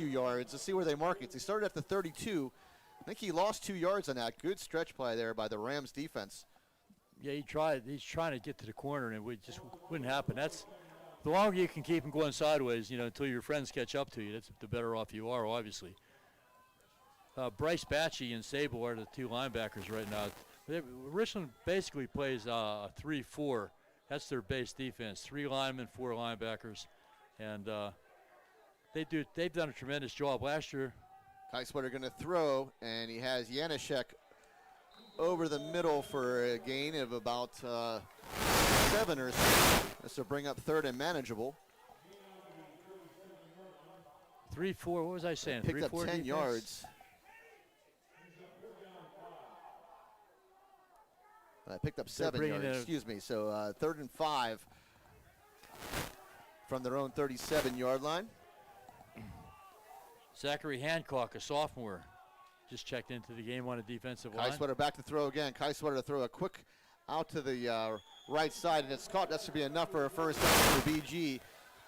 yards. Let's see where they mark it. They started at the 32. I think he lost 2 yards on that. Good stretch play there by the Rams defense. Yeah, he tried. He's trying to get to the corner, and it just wouldn't happen. That's the longer you can keep him going sideways, until your friends catch up to you. That's the better off you are, obviously. Bryce Batchy and Sable are the 2 linebackers right now. Richland basically plays a 3-4. That's their base defense. 3 linemen, 4 linebackers, and they've done a tremendous job last year. Kyswetter going to throw, and he has Janaszek over the middle for a gain of about 7 or so. This will bring up 3rd and manageable. 3-4. What was I saying? Picked 3-4 up 10 defense? yards. I picked up 7 bringing yards, in excuse me. So 3rd and 5 from their own 37-yard line. Zachary Hancock, a sophomore, just checked into the game on a defensive line. Kyswetter back to throw again. Kyswetter to throw a quick out to the right side, and it's caught. That should be enough for a first down for BG.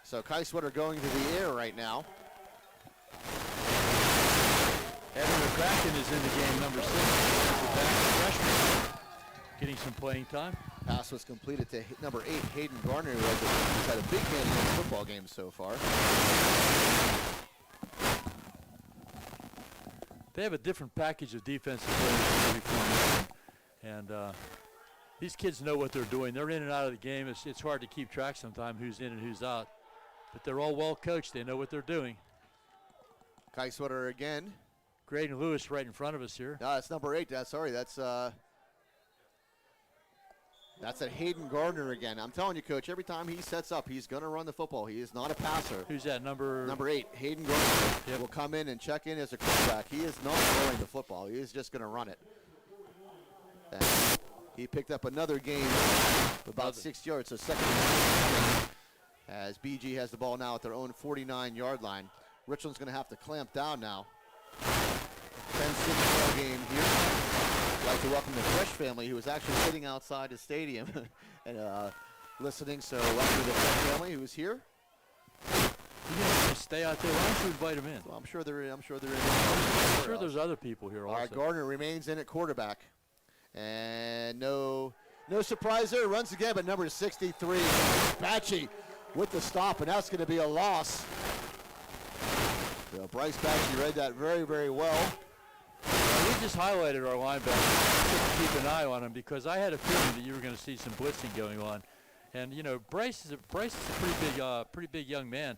So Kieswetter going to the air right now. Evan McCracken is in the game, number 6. The back freshman, getting some playing time. Pass was completed to number 8, Hayden Garner, who's had a big hand in this football game so far. They have a different package of defensive players every formation, and these kids know what they're doing. They're in and out of the game. It's hard to keep track sometimes who's in and who's out, but they're all well coached. They know what they're doing. Kieswetter again. Graydon Lewis right in front of us here. No, that's number 8. That's a Hayden Gardner again. I'm telling you, Coach, every time he sets up, he's going to run the football. He is not a passer. Who's that, number 8, Hayden Gardner will come in and check in as a quarterback. He is not throwing the football. He is just going to run it. And he picked up another gain of about 6 yards, so second as BG has the ball now at their own 49-yard line. Richland's going to have to clamp down now. 10-6 game here. I'd like to welcome the Fresh family, who is actually sitting outside the stadium and listening. So welcome to the Fresh family who is here. You stay out there. Why don't you invite them in? Well, I'm sure they're in. I'm sure There's other people here also. All right, Gardner remains in at quarterback, and no surprise there. Runs again, but number 63, Batchy, with the stop, and that's going to be a loss. So Bryce Batchy read that very, very well. We just highlighted our linebacker. Keep an eye on him because I had a feeling that you were going to see some blitzing going on, and you know Bryce is a pretty big young man.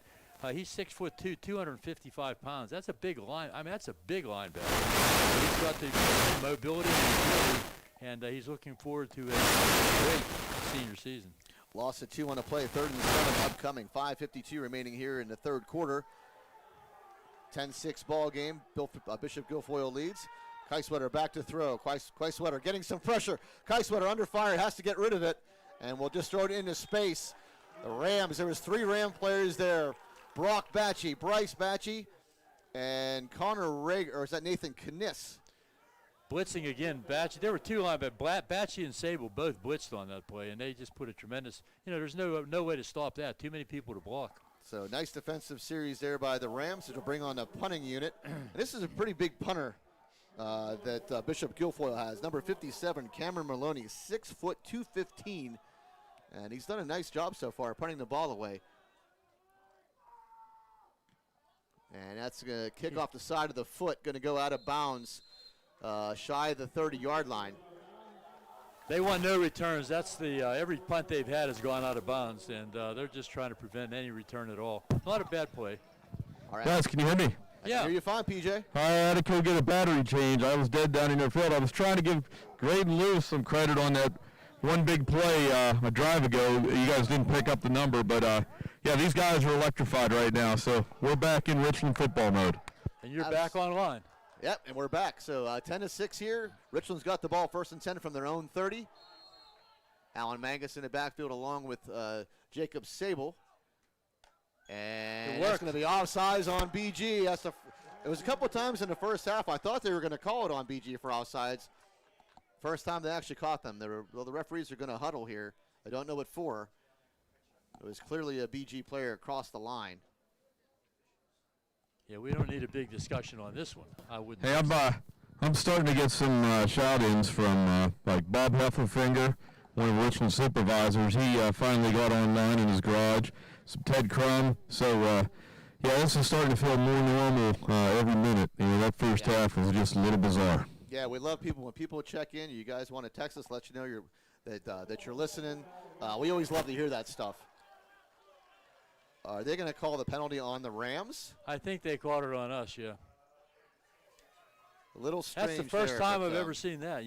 He's 6'2", 255 pounds. That's a big line. I mean, that's a big linebacker. He's got the mobility and he's looking forward to a great senior season. Loss of 2 on the play. 3rd and 7 upcoming. 5:52 remaining here in the third quarter. 10-6 ball game. Bishop Guilfoyle leads. Kieswetter back to throw. Kieswetter getting some pressure. Kieswetter under fire, has to get rid of it, and we'll just throw it into space. The Rams, there was 3 Ram players there. Brock Batchy, Bryce Batchy, and Connor Rager, or is that Nathan Kniss? Blitzing again, Batchy. There were 2 linebackers, Batchy and Sable both blitzed on that play, and they just put a tremendous, there's no way to stop that. Too many people to block. So nice defensive series there by the Rams. It'll bring on a punting unit. And this is a pretty big punter that Bishop Guilfoyle has. Number 57, Cameron Maloney, 6 foot 215, and he's done a nice job so far punting the ball away. And that's going to kick off the side of the foot, going to go out of bounds shy of the 30-yard line. They want no returns. That's the every punt they've had has gone out of bounds, and they're just trying to prevent any return at all. Not a bad play. All right. Guys, can you hear me? I can hear you fine, PJ. I had to go get a battery change. I was dead down in their field. I was trying to give Graydon Lewis some credit on that one big play a drive ago. You guys didn't pick up the number, but yeah, these guys are electrified right now. So we're back in Richland football mode. And you're back online. Yep, and we're back. So 10-6 here. Richland's got the ball 1st and 10 from their own 30. Alan Mangus in the backfield along with Jacob Sable. And it's going to be offsides on BG. It was a couple of times in the first half. I thought they were going to call it on BG for offsides. First time they actually caught them. The referees are going to huddle here. I don't know what for. It was clearly a BG player across the line. Yeah, we don't need a big discussion on this one. I wouldn't. Hey, I'm starting to get some shout-ins from like Bob Heffelfinger, one of Richland's supervisors. He finally got online in his garage. Some Ted Crum. So yeah, this is starting to feel more normal every minute. That first half was just a little bizarre. Yeah, we love people. When people check in, you guys want to text us, let you know that you're listening. We always love to hear that stuff. Are they going to call the penalty on the Rams? I think they called it on us, yeah. A little strange. That's the first time I've ever seen that.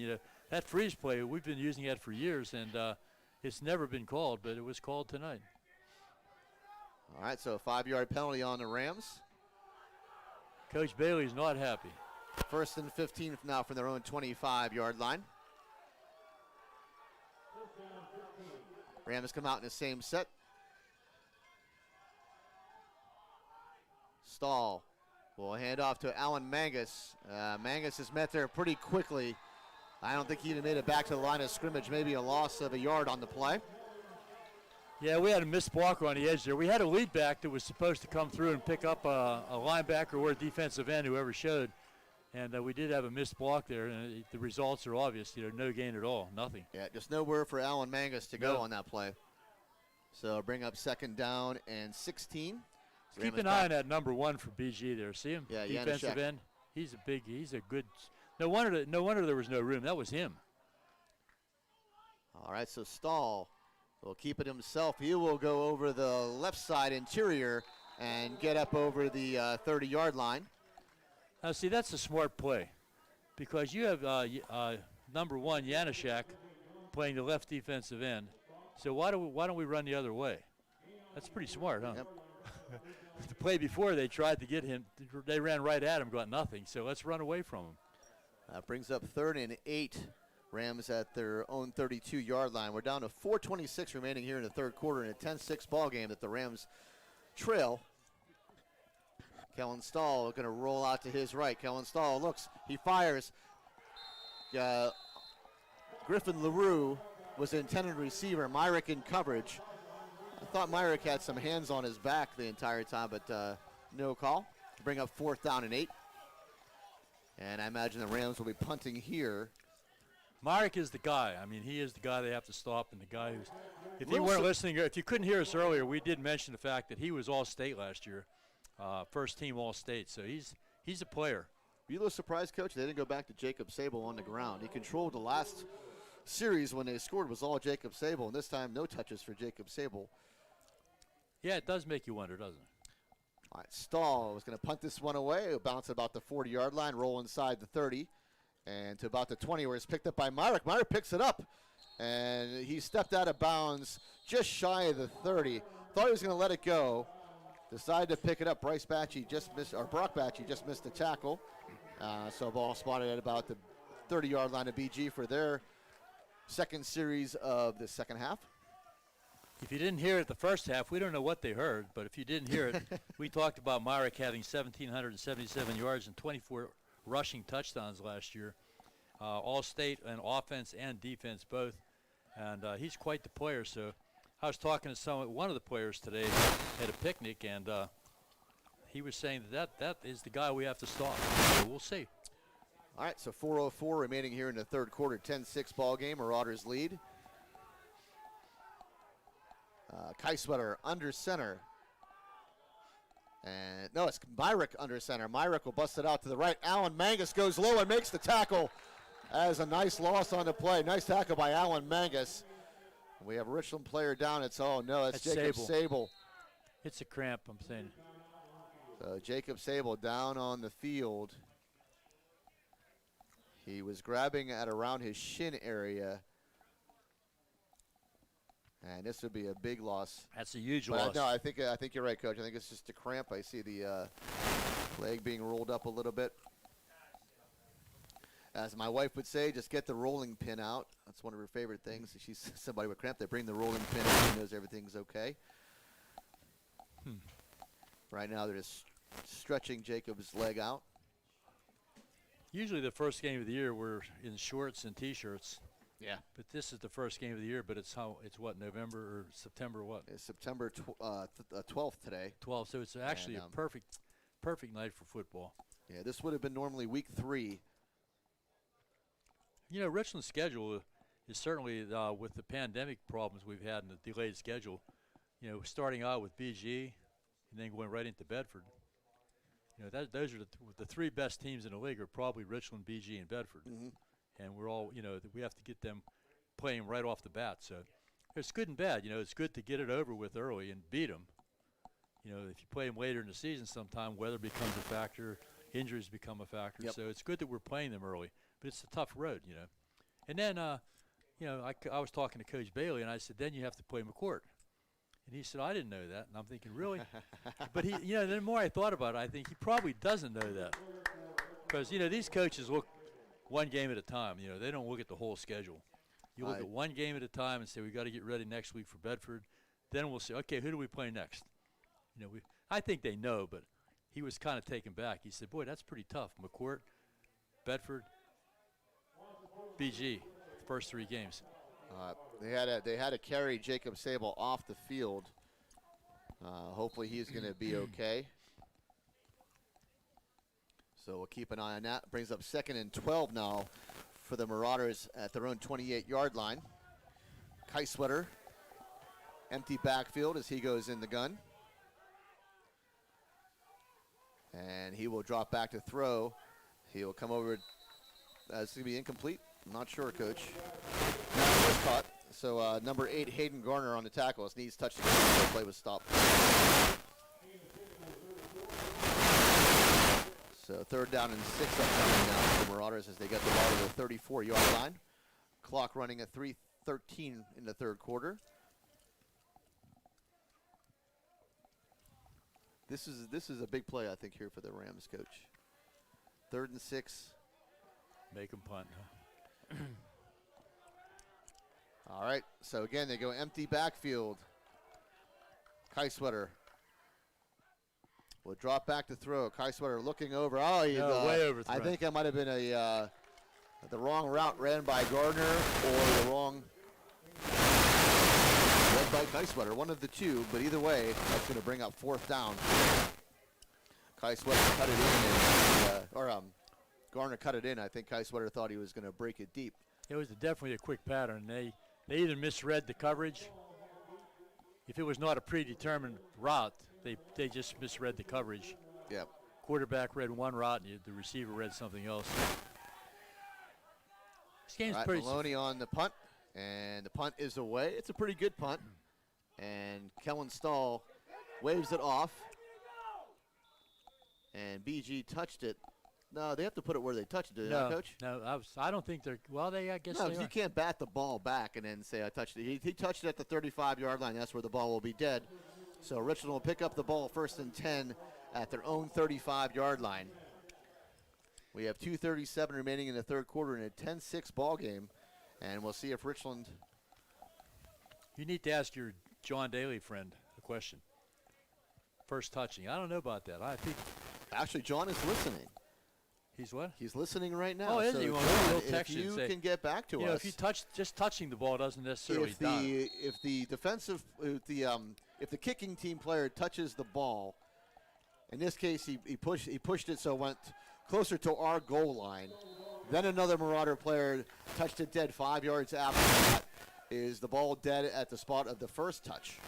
That freeze play, we've been using that for years, and it's never been called, but it was called tonight. All right, so a 5-yard penalty on the Rams. Coach Bailey's not happy. 1st and 15 now from their own 25-yard line. Rams come out in the same set. Stahl will hand off to Alan Mangus. Mangus is met there pretty quickly I don't think he even made it back to the line of scrimmage, maybe a loss of a yard on the play. Yeah, we had a missed blocker on the edge there. We had a lead back that was supposed to come through and pick up a linebacker or a defensive end, whoever showed. And we did have a missed block there, and the results are obvious. No gain at all, nothing. Yeah, just nowhere for Alan Mangus to go No. on that play. So bring up 2nd down and 16. Keep an eye on that number 1 for BG there. See him? Yeah, defensive Janaszek. end. He's a good. No wonder there was no room. That was him. All right, so Stahl will keep it himself. He will go over the left side interior and get up over the 30-yard line. Now, see, that's a smart play because you have number 1, Janaszek, playing the left defensive end. So why don't we run the other way? That's pretty smart, huh? Yep. The play before, they tried to get him. They ran right at him, got nothing. So let's run away from him. That brings up 3rd and 8. Rams at their own 32-yard line. We're down to 4:26 remaining here in the 3rd quarter in a 10-6 ball game that the Rams trail. Kellen Stahl going to roll out to his right. Kellen Stahl looks, he fires. Griffin LaRue was the intended receiver. Myrick in coverage. I thought Myrick had some hands on his back the entire time, but no call. Bring up 4th down and 8. And I imagine the Rams will be punting here. Myrick is the guy. I mean, he is the guy they have to stop, and the guy who's. If you Little weren't sur- listening, if you couldn't hear us earlier, we did mention the fact that he was All-State last year, first team All-State. So he's a player. Were you a little surprised, Coach? They didn't go back to Jacob Sable on the ground. He controlled the last series when they scored was all Jacob Sable, and this time no touches for Jacob Sable. Yeah, it does make you wonder, doesn't it? All right, Stahl was going to punt this one away. It'll bounce at about the 40-yard line, roll inside the 30, and to about the 20 where it's picked up by Myrick. Myrick picks it up, and he stepped out of bounds just shy of the 30. Thought he was going to let it go. Decided to pick it up. Brock Batchy just missed the tackle. So ball spotted at about the 30-yard line of BG for their second series of the second half. If you didn't hear it the first half, we don't know what they heard, but if you didn't hear it, we talked about Myrick having 1,777 yards and 24 rushing touchdowns last year, All-State and offense and defense both, and he's quite the player. So I was talking to one of the players today at a picnic, and he was saying that is the guy we have to stop. So we'll see. All right, so 4:04 remaining here in the third quarter, 10-6 ball game. Marauders lead. Keiswetter under center. And no, it's Myrick under center. Myrick will bust it out to the right. Alan Mangus goes low and makes the tackle. As a nice loss on the play. Nice tackle by Alan Mangus. We have a Richland player down. It's that's Jacob Sable. It's a cramp, I'm saying. So Jacob Sable down on the field. He was grabbing at around his shin area. And this would be a big loss. That's a huge But loss. no, I think you're right, Coach. I think it's just a cramp. I see the leg being rolled up a little bit. As my wife would say, just get the rolling pin out. That's one of her favorite things. If she's somebody with cramp, they bring the rolling pin out and knows everything's okay. Right now, they're just stretching Jacob's leg out. Usually the first game of the year we're in shorts and T-shirts. Yeah. But this is the first game of the year, but it's what, November or September what? It's September 12th today. 12, so it's actually And, a perfect night for football. Yeah, this would have been normally week 3. You know, Richland's schedule is certainly, with the pandemic problems we've had in the delayed schedule, you know, starting out with BG and then going right into Bedford. You know, those are the three best teams in the league are probably Richland, BG, and Bedford. Mm-hmm. And we're all, you know, we have to get them playing right off the bat. So it's good and bad. You know, it's good to get it over with early and beat them. You know, if you play them later in the season sometime, weather becomes a factor, injuries become a factor. Yep. So it's good that we're playing them early. But it's a tough road, you know. And then, you know, I was talking to Coach Bailey, and I said, then you have to play McCourt. And he said, I didn't know that. And I'm thinking, really? But, you know, the more I thought about it, I think he probably doesn't know that. Because, you know, these coaches look one game at a time. You know, they don't look at the whole schedule. You look at one game at a time and say, we got to get ready next week for Bedford. Then we'll say, okay, who do we play next? You know, I think they know, but he was kind of taken back. He said, boy, that's pretty tough. McCourt, Bedford. BG, first 3 games. They had to carry Jacob Sable off the field. Hopefully he's going to be okay. So we'll keep an eye on that. Brings up 2nd and 12 now for the Marauders at their own 28-yard line. Keiswetter, empty backfield as he goes in the gun. And he will drop back to throw. He will come over. It's going to be incomplete. I'm not sure, Coach. No, it was caught. So number 8, Hayden Garner on the tackle. His knees touched the ground. The play was stopped. So 3rd down and 6 upcoming now for the Marauders as they get the ball to the 34-yard line. Clock running at 3:13 in the 3rd quarter. This is a big play, I think, here for the Rams, Coach. 3rd and 6. Make them punt. Huh? All right, so again, they go empty backfield. Keiswetter will drop back to throw. Keiswetter looking over. Oh, he's way overthrown. I think that might have been the wrong route ran by Gardner or the wrong ran by Keiswetter. One of the two, but either way, that's going to bring up 4th down. Keiswetter cut it in, Garner cut it in. I think Keiswetter thought he was going to break it deep. It was definitely a quick pattern. They either misread the coverage. If it was not a predetermined route, they just misread the coverage. Yep. Quarterback read one route, and the receiver read something else. This game's All right, pretty. Maloney on the punt, and the punt is away. It's a pretty good punt, and Kellen Stahl waves it off, and BG touched it. No, they have to put it where they touched it, do they not, Coach? No, I don't think they're. Well, I guess No, they 'cause are. you can't bat the ball back and then say I touched it. He touched it at the 35-yard line. That's where the ball will be dead. So Richland will pick up the ball 1st and 10 at their own 35-yard line. We have 2:37 remaining in the 3rd quarter in a 10-6 ball game, and we'll see if Richland. You need to ask your John Daly friend a question. First touching. I don't know about that. I think Actually, John is listening. he's what? He's listening right now. Oh, is so he? Well, John, he'll if text you you and say, can get back to You know, us. if you just touching the ball doesn't necessarily die. If the kicking team player touches the ball, in this case he pushed it so it went closer to our goal line. Then another Marauder player touched it dead 5 yards after that. Is the ball dead at the spot of the first touch?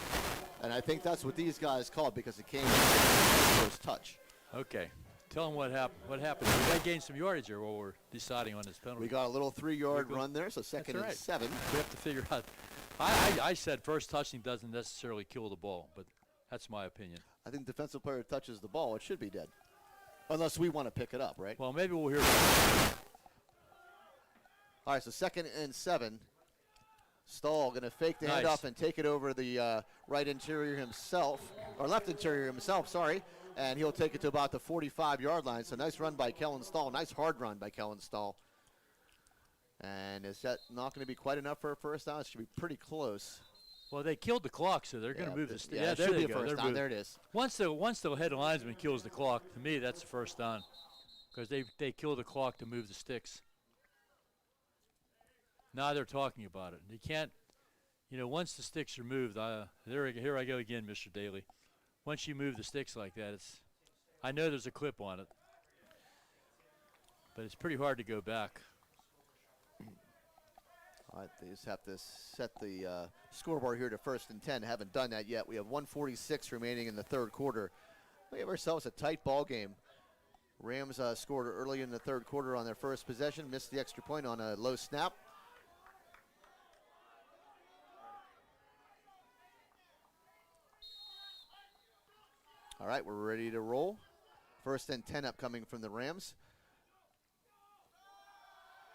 And I think that's what these guys called because it came after the first touch. Okay. Tell them what happened. What happened? We got to gain some yardage here while we're deciding on this penalty. We got a little 3-yard run there, so 2nd and 7. We have to figure out. I said first touching doesn't necessarily kill the ball, but that's my opinion. I think defensive player touches the ball, it should be dead. Unless we want to pick it up, right? Well, maybe we'll hear. All right, so 2nd and 7. Stahl going to fake the Nice. handoff and take it over the right interior himself, or left interior himself, sorry. And he'll take it to about the 45-yard line. So nice run by Kellen Stahl. Nice hard run by Kellen Stahl. And is that not going to be quite enough for a first down? It should be pretty close. Well, they killed the clock, so they're going to move the stick. Yeah, it there should they be a go. first They're down. moving. There it is. Once the head linesman kills the clock, to me that's the first down, because they kill the clock to move the sticks. Now they're talking about it. You can't, once the sticks are moved, here I go again, Mr. Daly. Once you move the sticks like that, I know there's a clip on it, but it's pretty hard to go back. All right, they just have to set the scoreboard here to 1st and 10. Haven't done that yet. We have 1:46 remaining in the 3rd quarter. We have ourselves a tight ball game. Rams scored early in the 3rd quarter on their first possession, missed the extra point on a low snap. All right, we're ready to roll. 1st and 10 upcoming from the Rams.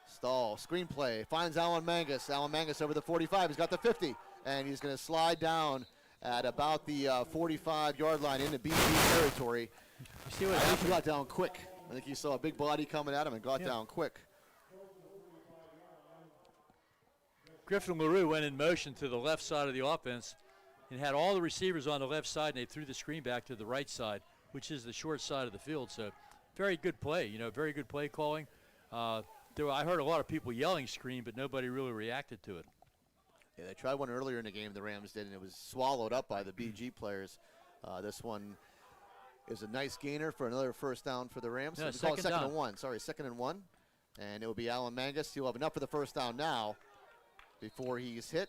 Stahl, screenplay, finds Alan Mangus. Alan Mangus over the 45. He's got the 50, and he's going to slide down at about the 45-yard line into BG territory. You see what I think happened? he got down quick. I think he saw a big body coming at him and got down quick. Griffin LaRue went in motion to the left side of the offense and had all the receivers on the left side, and they threw the screen back to the right side, which is the short side of the field. So very good play, very good play calling. I heard a lot of people yelling screen, but nobody really reacted to it. Yeah, they tried one earlier in the game, the Rams did, and it was swallowed up by the BG players. This one is a nice gainer for another first down for the Rams. No, We call it second down. and 1. Sorry, 2nd and 1. And it will be Alan Mangus. He'll have enough for the first down now before he's hit.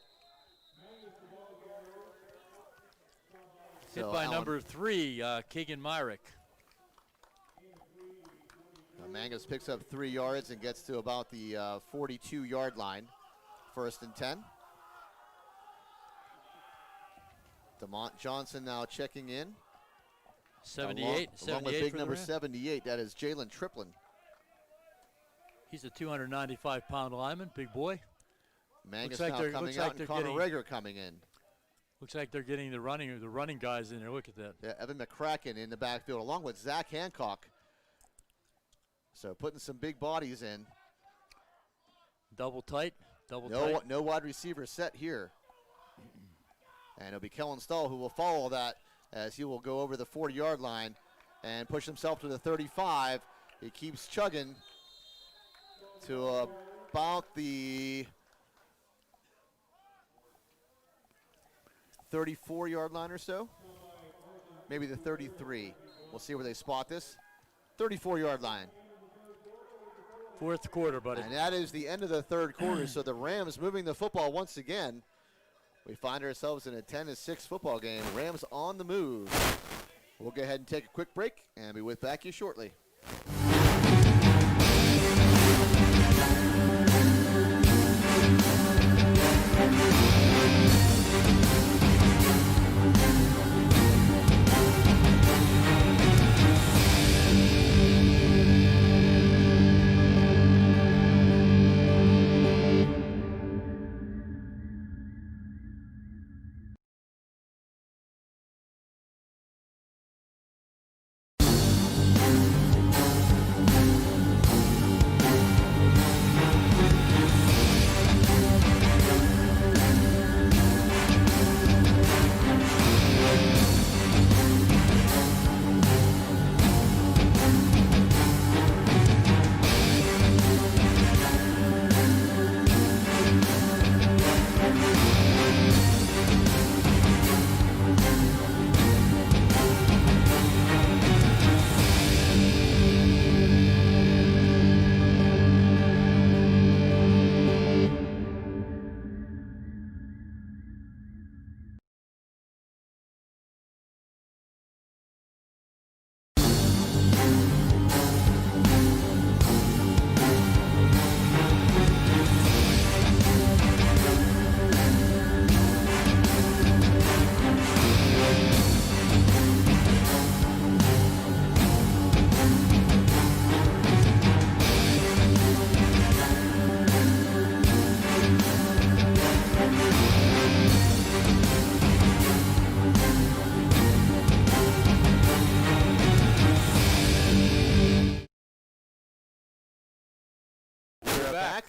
Hit So by Alan- number 3, Keegan Myrick. Mangus picks up 3 yards and gets to about the 42-yard line. 1st and 10. DeMont Johnson now checking in. 78, along with 78 big for number the Rams. 78. That is Jalen Triplin. He's a 295-pound lineman, big boy. Mangus like now they're- coming looks out, like and they're Connor getting- Rager coming in. Looks like they're getting the running guys in there. Look at that. Yeah, Evan McCracken in the backfield along with Zach Hancock. So putting some big bodies in. Double tight. tight. No wide receiver set here. And it'll be Kellen Stahl who will follow that as he will go over the 40-yard line and push himself to the 35. He keeps chugging to about the 34-yard line or so. Maybe the 33. We'll see where they spot this. 34-yard line. Fourth quarter, buddy. And that is the end of the third quarter. So the Rams moving the football once again. We find ourselves in a 10-6 football game. Rams on the move. We'll go ahead and take a quick break and be with back you shortly.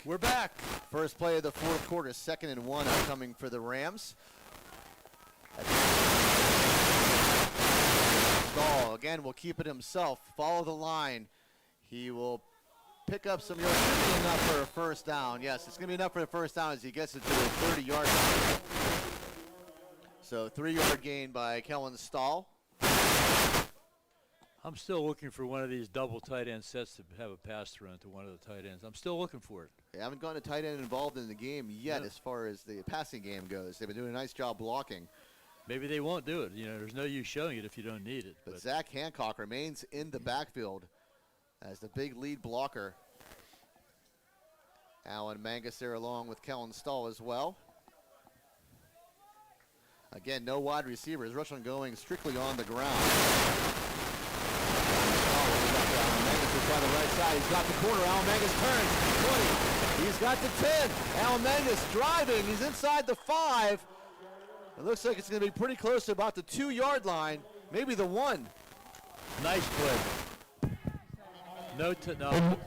We're back. First play of the fourth quarter, 2nd and 1 upcoming for the Rams. Stahl again will keep it himself. Follow the line. He will pick up some yards. It's going to be enough for a first down. Yes, it's going to be enough for the first down as he gets it to the 30-yard line. So 3-yard gain by Kellen Stahl. I'm still looking for one of these double tight end sets to have a pass through into one of the tight ends. I'm still looking for it. They haven't gotten a tight end involved in the game yet as far as the passing game goes. They've been doing a nice job blocking. Maybe they won't do it. You know, there's no use showing it if you don't need it. But Zach Hancock remains in the backfield as the big lead blocker. Alan Mangus there along with Kellen Stahl as well. Again, no wide receivers. Richland going strictly on the ground. On the right side, he's got the corner. Alan Mangus turns 20. He's got the 10. Alan Mangus driving. He's inside the 5. It looks like it's going to be pretty close to about the 2-yard line, maybe the 1. Nice play. No.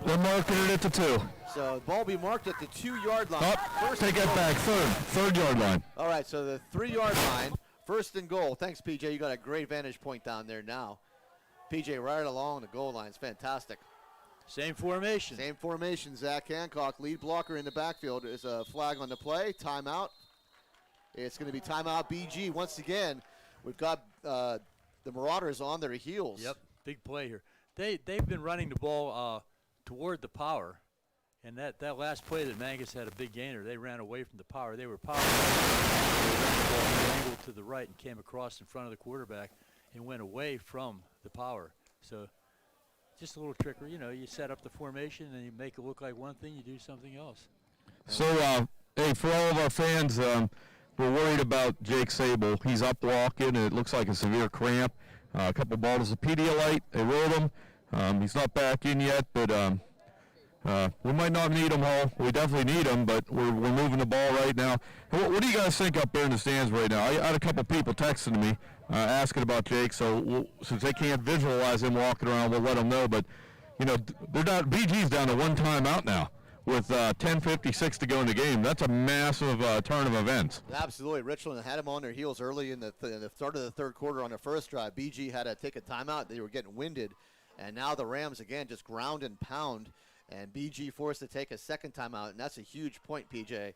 We're marking it at the 2. So the ball be marked at the 2-yard line. Take it back, third yard line. All right, so the 3-yard line, 1st and goal. Thanks, PJ. You got a great vantage point down there now. PJ right along the goal line. It's fantastic. Same formation. Same formation. Zach Hancock, lead blocker in the backfield. Is a flag on the play. Timeout. It's going to be timeout BG once again. We've got the Marauders on their heels. Yep, big play here. They've been running the ball toward the power, and that last play that Mangus had a big gainer, they ran away from the power. They were power. They ran the ball angled to the right and came across in front of the quarterback and went away from the power. So just a little trickery. You set up the formation and you make it look like one thing, you do something else. So, hey, for all of our fans, we're worried about Jake Sable. He's up walking, and it looks like a severe cramp. A couple bottles of Pedialyte. They rolled him. He's not back in yet, but we might not need him all. We definitely need him, but we're moving the ball right now. What do you guys think up there in the stands right now? I had a couple people texting me asking about Jake, so since they can't visualize him walking around, we'll let them know. But, they're not. BG's down to one timeout now with 10:56 to go in the game. That's a massive turn of events. Absolutely. Richland had him on their heels early in the start of the third quarter on the first drive. BG had to take a timeout. They were getting winded. And now the Rams, again, just ground and pound. And BG forced to take a second timeout, and that's a huge point, PJ.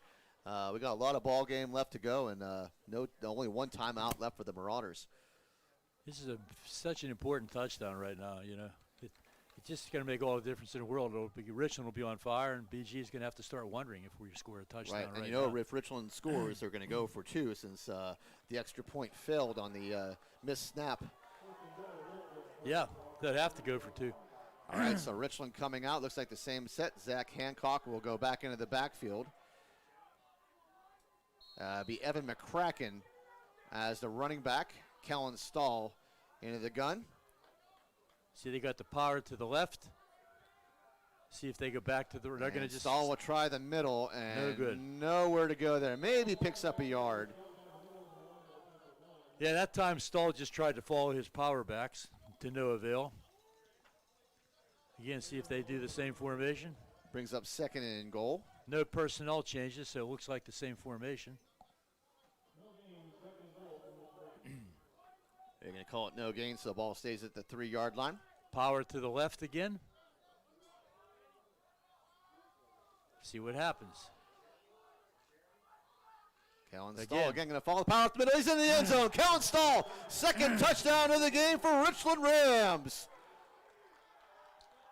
We got a lot of ball game left to go, and only one timeout left for the Marauders. This is such an important touchdown right now, It's just going to make all the difference in the world. Richland will be on fire, and BG is going to have to start wondering if we score a touchdown Right, and now. if Richland scores, they're going to go for two since the extra point failed on the missed snap. Yeah, they'd have to go for two. All right, so Richland coming out. Looks like the same set. Zach Hancock will go back into the backfield. Be Evan McCracken as the running back. Kellen Stahl into the gun. See, they got the power to the left. See if they go back to the. They're going to just. Stahl will try the middle, and no good. Nowhere to go there. Maybe picks up a yard. Yeah, that time Stahl just tried to follow his power backs to no avail. Again, see if they do the same formation. Brings up second and goal. No personnel changes, so it looks like the same formation. They're going to call it no gain, so the ball stays at the 3-yard line. Power to the left again. See what happens. Kellen Stahl again going to follow the power up the middle. He's in the end zone. Kellen Stahl, second touchdown of the game for Richland Rams.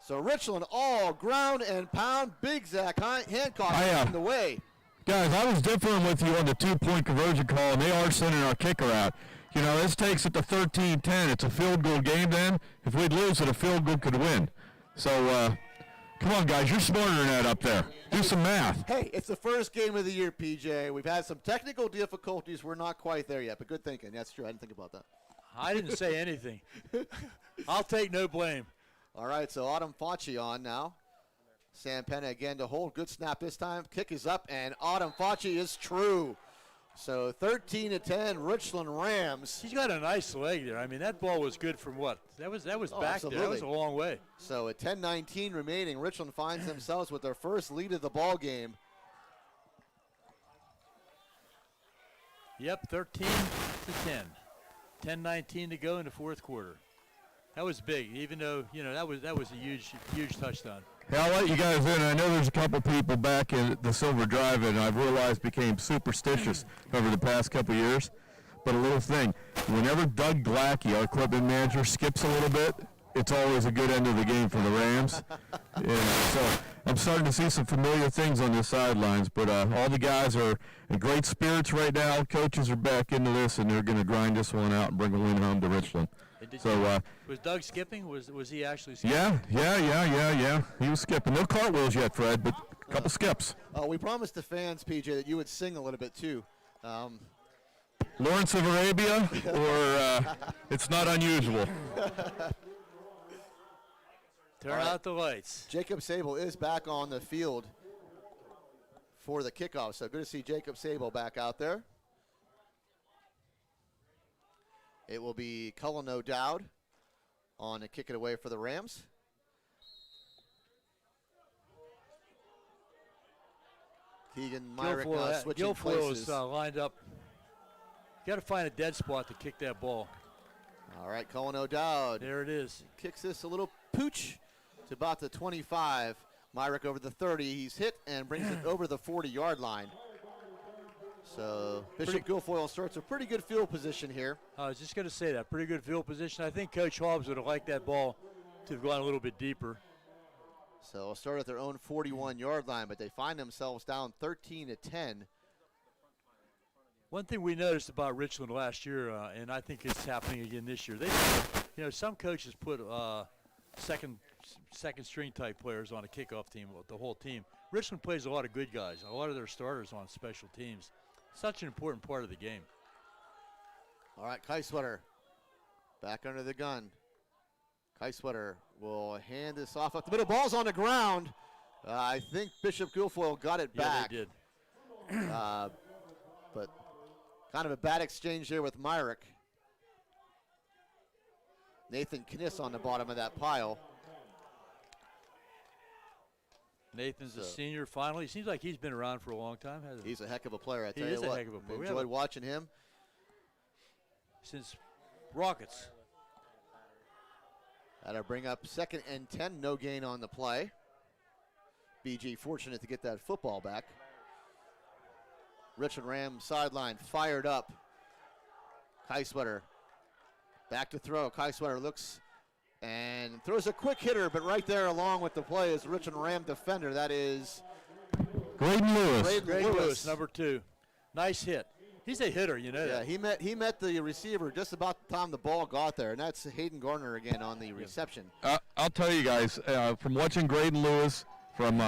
So Richland all ground and pound. Big Zach Hancock in the way. Guys, I was differing with you on the 2-point conversion call, and they are sending our kicker out. This takes it to 13-10. It's a field goal game then. If we'd lose it, a field goal could win. So, come on, guys. You're smarter than that up there. Do some math. Hey, it's the first game of the year, PJ. We've had some technical difficulties. We're not quite there yet, but good thinking. That's true. I didn't think about that. I didn't say anything. I'll take no blame. All right, so Autumn Facci on now. Sam Penna again to hold. Good snap this time. Kick is up, and Autumn Facci is true. So 13-10, Richland Rams. He's got a nice leg there. I mean, that ball was good from what? That was back absolutely. there. That was a long way. So at 10:19 remaining, Richland finds themselves with their first lead of the ball game. Yep, 13-10. 10:19 to go in the fourth quarter. That was big, even though, that was a huge touchdown. Hey, I'll let you guys in. I know there's a couple people back in the Silver Drive, and I've realized became superstitious over the past couple years. But a little thing, whenever Doug Glackey, our equipment manager, skips a little bit, it's always a good end of the game for the Rams. So I'm starting to see some familiar things on the sidelines, but all the guys are in great spirits right now. Coaches are back into this, and they're going to grind this one out and bring a win home to Richland. So was Doug skipping? Was he actually skipping? Yeah. He was skipping. No cartwheels yet, Fred, but a couple skips. We promised the fans, PJ, that you would sing a little bit too. Lawrence of Arabia, or it's not unusual. Turn out the lights. Jacob Sable is back on the field for the kickoff, so good to see Jacob Sable back out there. It will be Cullen O'Dowd on to kick it away for the Rams. Keegan Myrick switching Guilfoyle places. is lined up. Got to find a dead spot to kick that ball. All right, Cullen O'Dowd. There it is. Kicks this a little pooch to about the 25. Myrick over the 30. He's hit and brings it over the 40-yard line. So Bishop Guilfoyle starts a pretty good field position here. I was just going to say that. Pretty good field position. I think Coach Hobbs would have liked that ball to have gone a little bit deeper. So they'll start at their own 41-yard line, but they find themselves down 13-10. One thing we noticed about Richland last year, and I think it's happening again this year, some coaches put second string type players on a kickoff team, the whole team. Richland plays a lot of good guys, a lot of their starters on special teams. Such an important part of the game. All right, Keiswetter back under the gun. Keiswetter will hand this off up the middle. Ball's on the ground. I think Bishop Guilfoyle got it back. Yeah, they did. But kind of a bad exchange there with Myrick. Nathan Kniss on the bottom of that pile. Nathan's a senior finally. Seems like he's been around for a long time, hasn't he? He's a heck of a player, I tell you He is what. a heck of a player. Enjoyed watching him. Since Rockets. That'll bring up 2nd and 10. No gain on the play. BG fortunate to get that football back. Richland Rams sideline fired up. Keiswetter back to throw. Keiswetter looks and throws a quick hitter, but right there along with the play is the Richland Ram defender. That is Graydon Lewis. Graydon Lewis, number 2. Nice hit. He's a hitter, you know that. Yeah, he met the receiver just about the time the ball got there, and that's Hayden Garner again on the reception. I'll tell you guys, from watching Graydon Lewis, from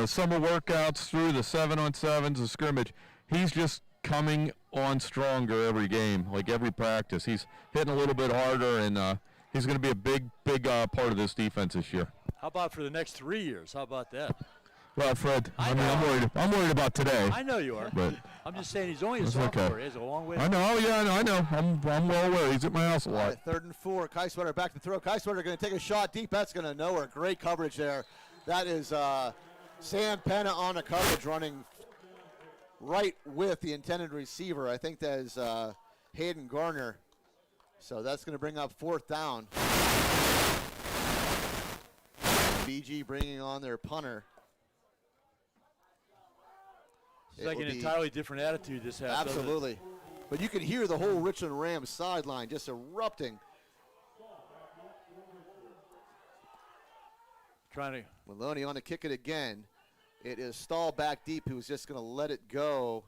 summer workouts through the 7-on-7s, the scrimmage, he's just coming on stronger every game, like every practice. He's hitting a little bit harder, and he's going to be a big part of this defense this year. How about for the next 3 years? How about that? Well, Fred, I'm worried about today. I know you are. But I'm just saying he's only a that's sophomore. okay. He has a long way. I know. I'm well aware. He's at my house a All lot. right, 3rd and 4. Keiswetter back to throw. Keiswetter going to take a shot deep. That's going to nowhere. Great coverage there. That is Sam Penna on the coverage running right with the intended receiver. I think that is Hayden Garner. So that's going to bring up 4th down. BG bringing on their punter. It's like an entirely different attitude this half. Absolutely. But you can hear the whole Richland Rams sideline just erupting. Maloney on to kick it again. It is Stahl back deep who's just going to let it go.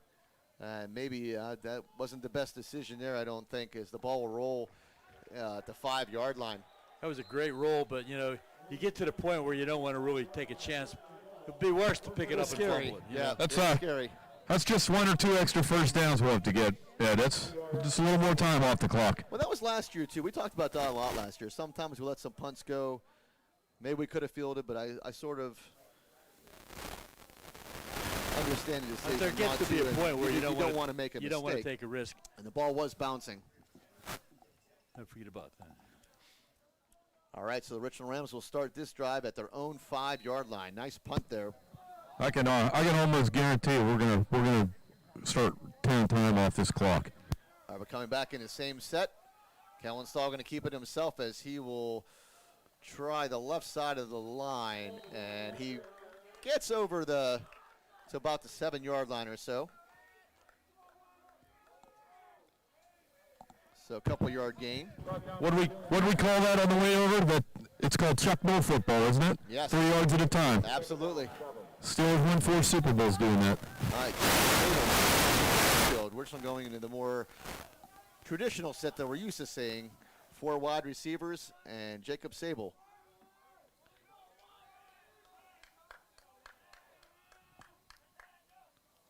Maybe that wasn't the best decision there, I don't think, as the ball will roll at the 5-yard line. That was a great roll, but, you get to the point where you don't want to really take a chance. It would be worse to pick it up and fumble it. Yeah, That's scary. That's just 1 or 2 extra first downs we'll have to get. Yeah, that's just a little more time off the clock. Well, that was last year, too. We talked about that a lot last year. Sometimes we let some punts go. Maybe we could have fielded, but I sort of understand the decision. There gets to be a point where you don't want to make a mistake. You don't want to take a risk. And the ball was bouncing. Don't forget about that. All right, so the Richland Rams will start this drive at their own 5-yard line. Nice punt there. I can almost guarantee we're gonna start tearing time off this clock. All right, we're coming back in the same set. Kellen Stahl going to keep it himself as he will try the left side of the line, and he gets over to about the 7-yard line or so. So a couple-yard gain. What do we call that on the way over? It's called Chuck Bull football, isn't it? Yes. 3 yards at a time. Absolutely. Steelers won 4 Super Bowls doing that. All right. Richland going into the more traditional set that we're used to seeing. 4 wide receivers and Jacob Sable.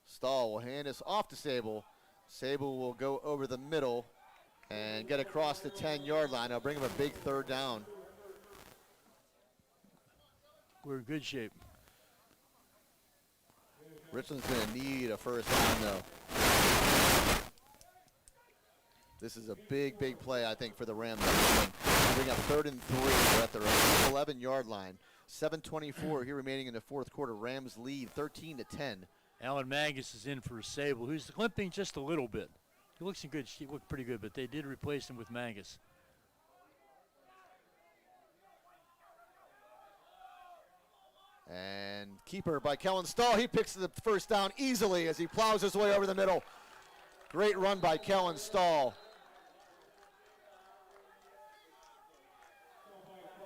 Stahl will hand us off to Sable. Sable will go over the middle and get across the 10-yard line. I'll bring him a big 3rd down. We're in good shape. Richland's going to need a first down, though. This is a big play, I think, for the Rams. Bring up 3rd and 3. We're at their 11-yard line. 7:24 here remaining in the 4th quarter. Rams lead 13-10. Alan Mangus is in for Sable, who's limping just a little bit. He looks in good. He looked pretty good, but they did replace him with Mangus. And keeper by Kellen Stahl. He picks the first down easily as he plows his way over the middle. Great run by Kellen Stahl.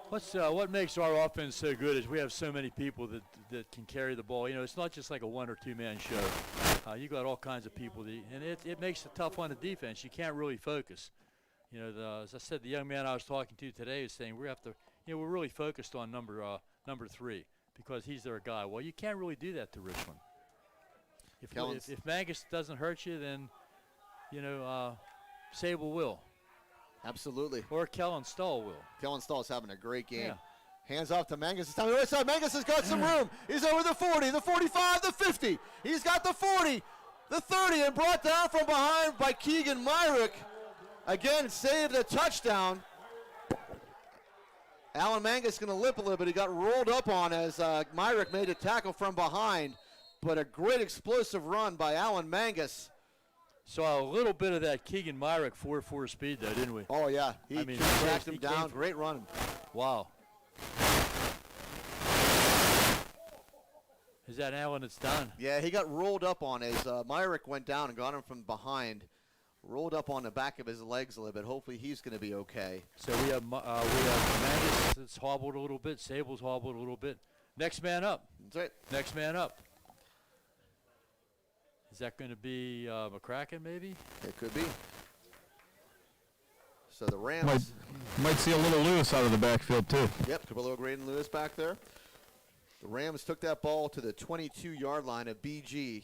What makes our offense so good is we have so many people that can carry the ball. You know, it's not just like a one or two man show. You got all kinds of people, and it makes it tough on the defense. You can't really focus. You know, as I said, the young man I was talking to today is saying we have to. You know, we're really focused on number 3 because he's their guy. Well, you can't really do that to Richland. If Mangus doesn't hurt you, then you know Sable will. Absolutely. Or Kellen Stahl will. Kellen Stahl is having a great game. Yeah. Hands off to Mangus. It's down the right side. Mangus has got some room. He's over the 40, the 45, the 50. He's got the 40, the 30, and brought down from behind by Keegan Myrick. Again, saved a touchdown. Alan Mangus going to limp a little bit. He got rolled up on as Myrick made a tackle from behind. But a great explosive run by Alan Mangus. Saw a little bit of that Keegan Myrick 4.4 speed, though, didn't we? Oh, yeah. He tracked him down. Came, great run. Wow. Is that Alan that's done? Yeah, he got rolled up on as Myrick went down and got him from behind. Rolled up on the back of his legs a little bit. Hopefully he's going to be okay. So we have Mangus that's hobbled a little bit. Sable's hobbled a little bit. Next man up. That's right. Next man up. Is that going to be McCracken, maybe? It could be. So the Rams might see a little Lewis out of the backfield too. Yep, a little Graydon Lewis back there. The Rams took that ball to the 22-yard line of BG.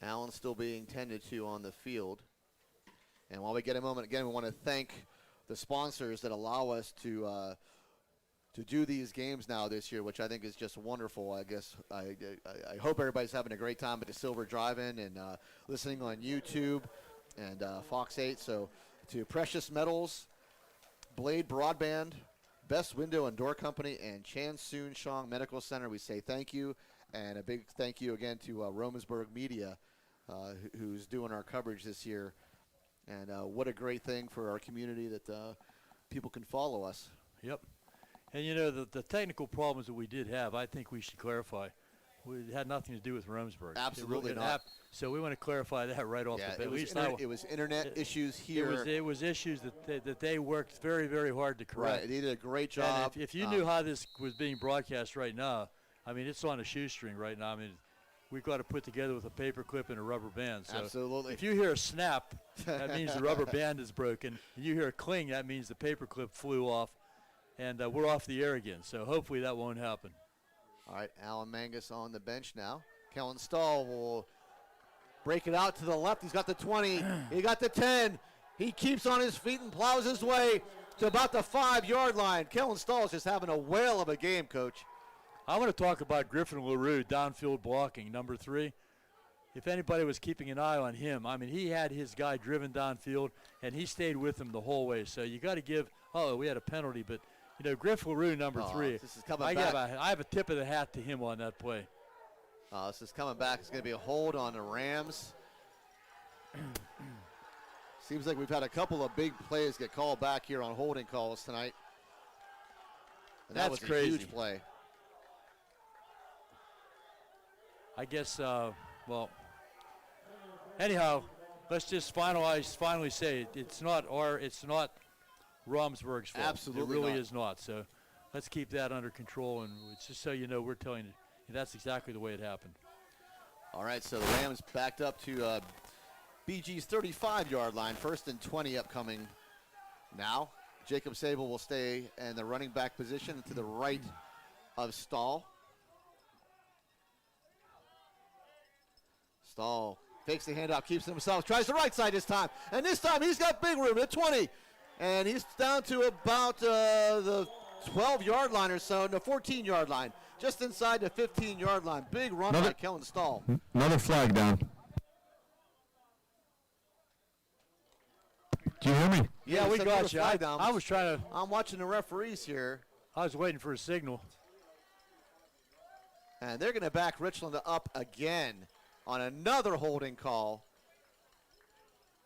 Allen still being tended to on the field. And while we get a moment, again, we want to thank the sponsors that allow us to do these games now this year, which I think is just wonderful. I guess I hope everybody's having a great time at the Silver Drive-In and listening on YouTube and Fox 8. So to Precious Metals, Blade Broadband, Best Window and Door Company, and Chan Soon Shong Medical Center, we say thank you. And a big thank you again to Romansburg Media, who's doing our coverage this year. And what a great thing for our community that people can follow us. Yep. And, you know, the technical problems that we did have, I think we should clarify. It had nothing to do with Romansburg. Absolutely not. So we want to clarify that right off the bat. It was internet issues here. It was issues that they worked very, very hard to correct. Right, they did a great job. And if you knew how this was being broadcast right now, I mean, it's on a shoestring right now. I mean, we've got to put together with a paper clip and a rubber band. So absolutely. If you hear a snap, that means the rubber band is broken. And you hear a cling, that means the paper clip flew off. And we're off the air again, so hopefully that won't happen. All right, Alan Mangus on the bench now. Kellen Stahl will break it out to the left. He's got the 20. He got the 10. He keeps on his feet and plows his way to about the 5-yard line. Kellen Stahl is just having a whale of a game, Coach. I want to talk about Griffin LaRue, downfield blocking, number 3. If anybody was keeping an eye on him, I mean, he had his guy driven downfield, and he stayed with him the whole way. So you got to give – we had a penalty, but – you know, Griff LaRue, number 3. This is coming back. I have a tip of the hat to him on that play. This is coming back. It's going to be a hold on the Rams. Seems like we've had a couple of big plays get called back here on holding calls tonight. And that was crazy. A huge play. I guess, anyhow, let's just finally say it's not Romsburg's fault. Absolutely it really not. is not. So let's keep that under control, and it's just so you know, we're telling you that's exactly the way it happened. All right, so the Rams backed up to BG's 35-yard line, 1st and 20 upcoming now. Jacob Sable will stay in the running back position to the right of Stahl. Stahl takes the handout, keeps it himself, tries the right side this time, and this time he's got big room at 20. And he's down to about the 12-yard line or so, no, 14-yard line, just inside the 15-yard line. Big run by Kellen Stahl. Another flag down. Do you hear me? Yeah, we got you. I was trying to. I'm watching the referees here. I was waiting for a signal. And they're going to back Richland up again on another holding call.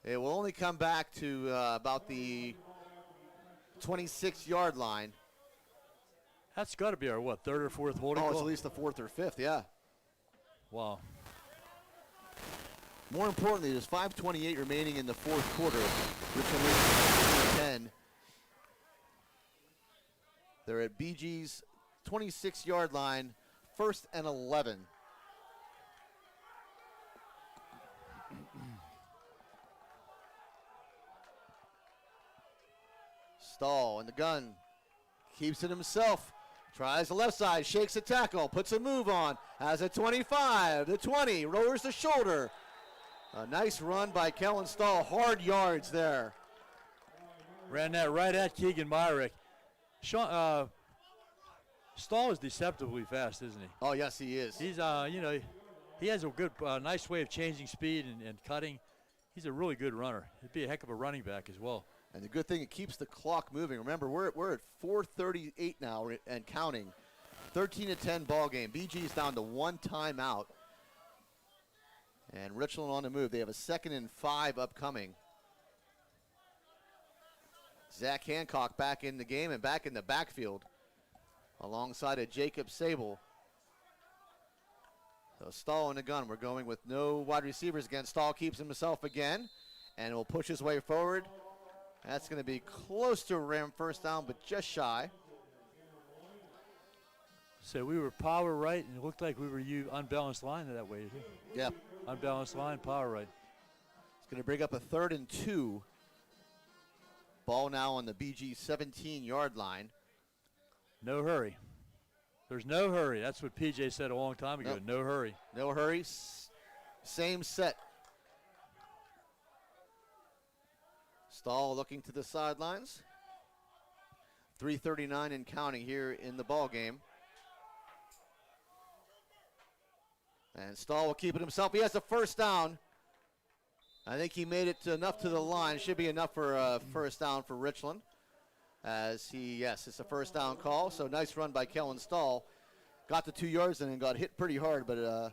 It will only come back to about the 26-yard line. That's got to be our, what, third or fourth holding Oh, call? it's at least the fourth or fifth, yeah. Wow. More importantly, there's 5:28 remaining in the fourth quarter. Richland leads 10. They're at BG's 26-yard line, 1st and 11. Stahl in the gun, keeps it himself, tries the left side, shakes a tackle, puts a move on, has a 25, the 20, lowers the shoulder. A nice run by Kellen Stahl, hard yards there. Ran that right at Keegan Myrick. Stahl is deceptively fast, isn't he? Oh, yes, he is. He's, he has a good, nice way of changing speed and cutting. He's a really good runner. He'd be a heck of a running back as well. And the good thing, it keeps the clock moving. Remember, we're at 4:38 now and counting. 13-10 ball game. BG's down to 1 timeout. And Richland on the move. They have a 2nd and 5 upcoming. Zach Hancock back in the game and back in the backfield alongside of Jacob Sable. So Stahl in the gun. We're going with no wide receivers again. Stahl keeps himself again and will push his way forward. That's going to be close to a Ram first down, but just shy. So we were power right, and it looked like we were unbalanced line that way. Yep. Unbalanced line, power right. It's going to bring up a 3rd and 2. Ball now on the BG 17-yard line. No hurry. There's no hurry. That's what PJ said a long time ago. Nope. No hurry. No hurry. Same set. Stahl looking to the sidelines. 3:39 and counting here in the ball game. And Stahl will keep it himself. He has a first down. I think he made it enough to the line. Should be enough for a first down for Richland. Yes, it's a first down call. So nice run by Kellen Stahl. Got the 2 yards and then got hit pretty hard, but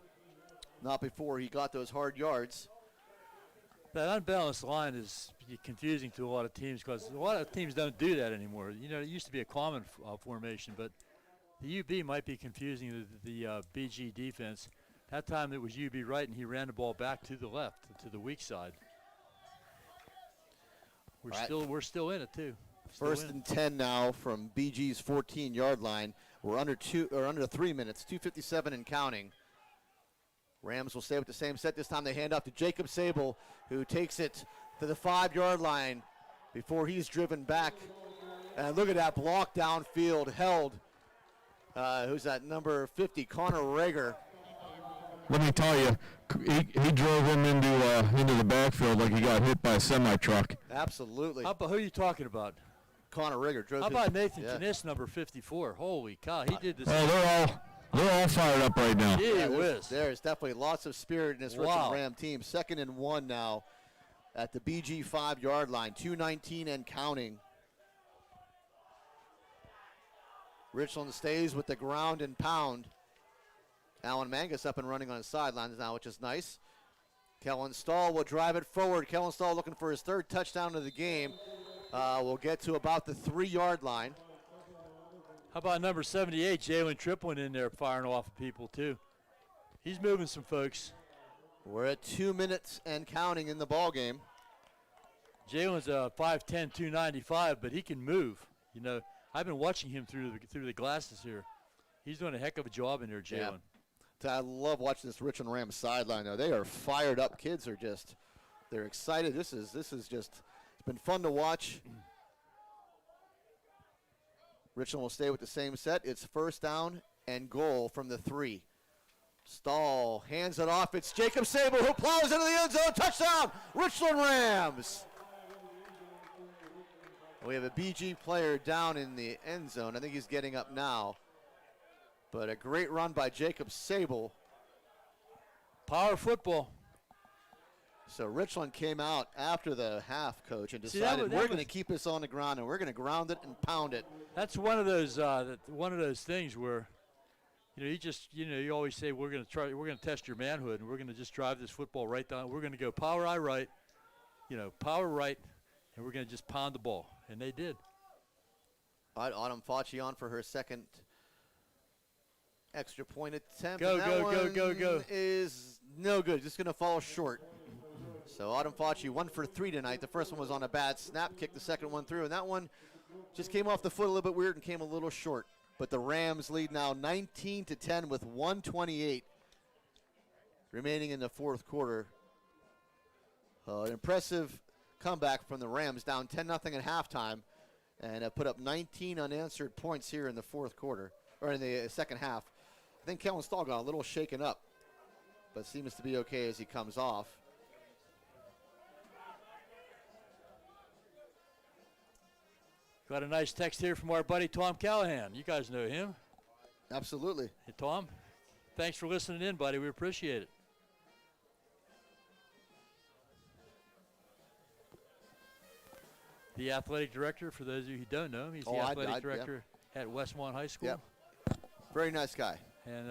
not before he got those hard yards. That unbalanced line is confusing to a lot of teams because a lot of teams don't do that anymore. You know, it used to be a common formation, but the UB might be confusing the BG defense. That time it was UB right, and he ran the ball back to the left, to the weak side. We're still in it too. First and 10 now from BG's 14-yard line. We're under 3 minutes, 2:57 and counting. Rams will stay with the same set. This time they hand off to Jacob Sable, who takes it to the 5-yard line before he's driven back. And look at that block downfield held. Who's that, number 50, Connor Rager. Let me tell you, he drove him into the backfield like he got hit by a semi-truck. Absolutely. Who are you talking about? Connor Rager drove. How about Nathan Kniss, number 54? Holy cow, he did this. Oh, they're all fired up right now. Gee whiz. There's definitely lots of spirit in this Richland Ram team. 2nd and 1 now at the BG 5-yard line. 2:19 and counting. Richland stays with the ground and pound. Alan Mangus up and running on his sidelines now, which is nice. Kellen Stahl will drive it forward. Kellen Stahl looking for his 3rd touchdown of the game. We'll get to about the 3-yard line. How about number 78, Jalen Triplin in there firing off of people too. He's moving some folks. We're at 2 minutes and counting in the ball game. Jalen's 5'10", 295, but he can move. You know, I've been watching him through the glasses here. He's doing a heck of a job in there, Jalen. Yeah. I love watching this Richland Rams sideline though. They are fired up. Kids are they're excited. This is just, it's been fun to watch. Richland will stay with the same set. It's first down and goal from the 3. Stahl hands it off. It's Jacob Sable who plows into the end zone. Touchdown, Richland Rams. We have a BG player down in the end zone. I think he's getting up now. But a great run by Jacob Sable. Power football. So Richland came out after the half, Coach, and decided we're going to keep this on the ground and we're going to ground it and pound it. That's one of those things where, you always say we're going to test your manhood and we're going to just drive this football right down. We're going to go power right, power right, and we're going to just pound the ball, and they did. All right, Autumn Facci on for her second Extra point attempt. Go, and that go, go, one go. is no good. Just going to fall short. So Autumn Fauci 1 for 3 tonight. The first one was on a bad snap, kicked the second one through, and that one just came off the foot a little bit weird and came a little short. But the Rams lead now 19-10 with 1:28 remaining in the fourth quarter. An impressive comeback from the Rams, down 10-0 at halftime, and have put up 19 unanswered points here in the fourth quarter, or in the second half. I think Kellen Stahl got a little shaken up, but seems to be okay as he comes off. Got a nice text here from our buddy Tom Callahan. You guys know him. Absolutely. Hey, Tom, thanks for listening in, buddy. We appreciate it. The athletic director, for those of you who don't know him, he's the athletic director at Westmont High School. Yep. Very nice guy. And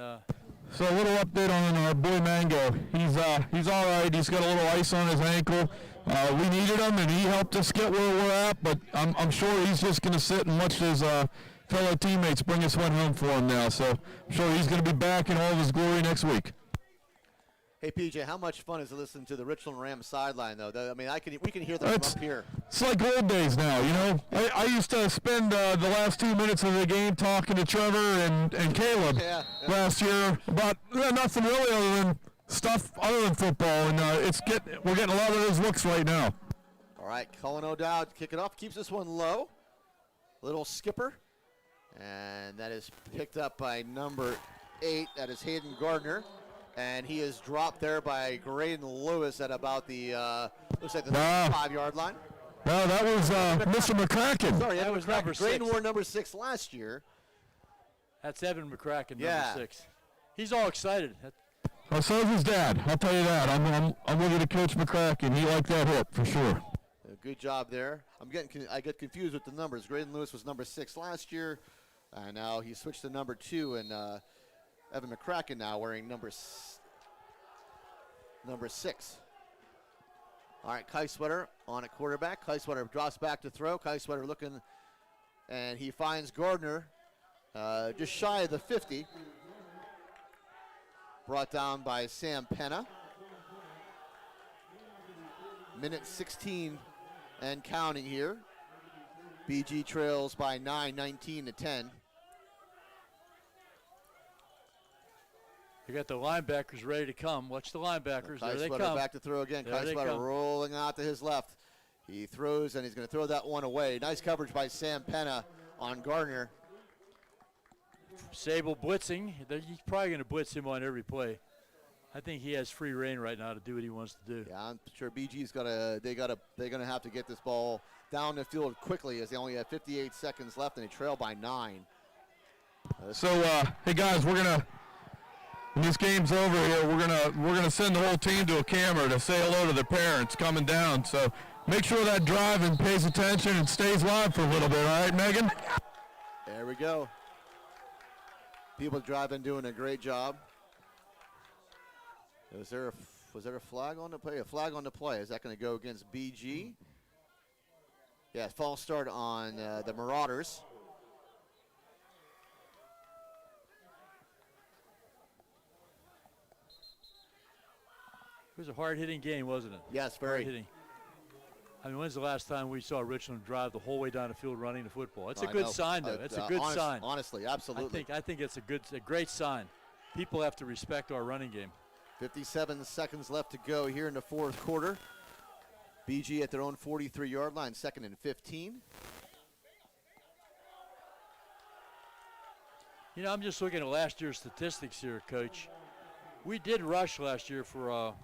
So a little update on our boy Mango. He's all right. He's got a little ice on his ankle. We needed him, and he helped us get where we're at. But I'm sure he's just going to sit and watch his fellow teammates bring us one home for him now. So I'm sure he's going to be back in all of his glory next week. Hey, PJ, how much fun is it listening to the Richland Rams sideline, though? I mean, we can hear them from up here. It's like old days now, you know. I used to spend the last 2 minutes of the game talking to Trevor and Caleb last year about nothing really other than stuff other than football, and we're getting a lot of those looks right now. All right, Cullen O'Dowd kick it off, keeps this one low. Little skipper, and that is picked up by number 8. That is Hayden Gardner. And he is dropped there by Graydon Lewis at about the, looks like the 5-yard line. No, that was Mr. McCracken. Sorry, that was number 6. Graydon wore number 6 last year. That's Evan McCracken, number 6. He's all excited. Well, so is his dad. I'll tell you that. I'm with you to Coach McCracken. He liked that hit for sure. Good job there. I get confused with the numbers. Graydon Lewis was number 6 last year, and now he switched to number 2, and Evan McCracken now wearing number 6. All right, Kai Sweater on at quarterback. Kai Sweater drops back to throw. Kai Sweater looking, and he finds Gardner just shy of the 50. Brought down by Sam Penna. Minute 16 and counting here. BG trails by 9, 19-10. You got the linebackers ready to come. Watch the linebackers. There they come. Back to throw again. Kai Sweater rolling out to his left. He throws, and he's going to throw that one away. Nice coverage by Sam Penna on Gardner. Sable blitzing. He's probably going to blitz him on every play. I think he has free reign right now to do what he wants to do. Yeah, I'm sure BG's they're going to have to get this ball down the field quickly as they only have 58 seconds left and they trail by 9. Hey guys, we're gonna. When this game's over here, we're gonna send the whole team to a camera to say hello to their parents coming down. So make sure that driving pays attention and stays live for a little bit. All right, Megan? There we go. People driving doing a great job. Was there a flag on the play? A flag on the play. Is that going to go against BG? Yeah, false start on the Marauders. It was a hard-hitting game, wasn't it? Yes, very. Hard-hitting. I mean, when's the last time we saw Richland drive the whole way down the field running the football? It's a good sign, though. It's a good sign. Honestly, absolutely. I think it's a great sign. People have to respect our running game. 57 seconds left to go here in the fourth quarter. BG at their own 43-yard line, 2nd and 15. You know, I'm just looking at last year's statistics here, Coach. We did rush last year for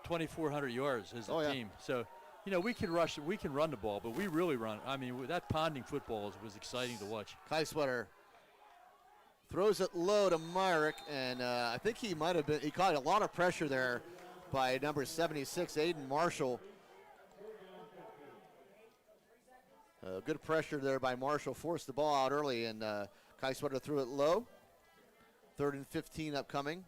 2,400 yards as a team. So, you know, we can rush, we can run the ball, but we really run. I mean, that ponding football was exciting to watch. Kai Sweater throws it low to Myrick, and I think he caught a lot of pressure there by number 76, Aiden Marshall. Good pressure there by Marshall, forced the ball out early, and Kai Sweater threw it low. 3rd and 15 upcoming.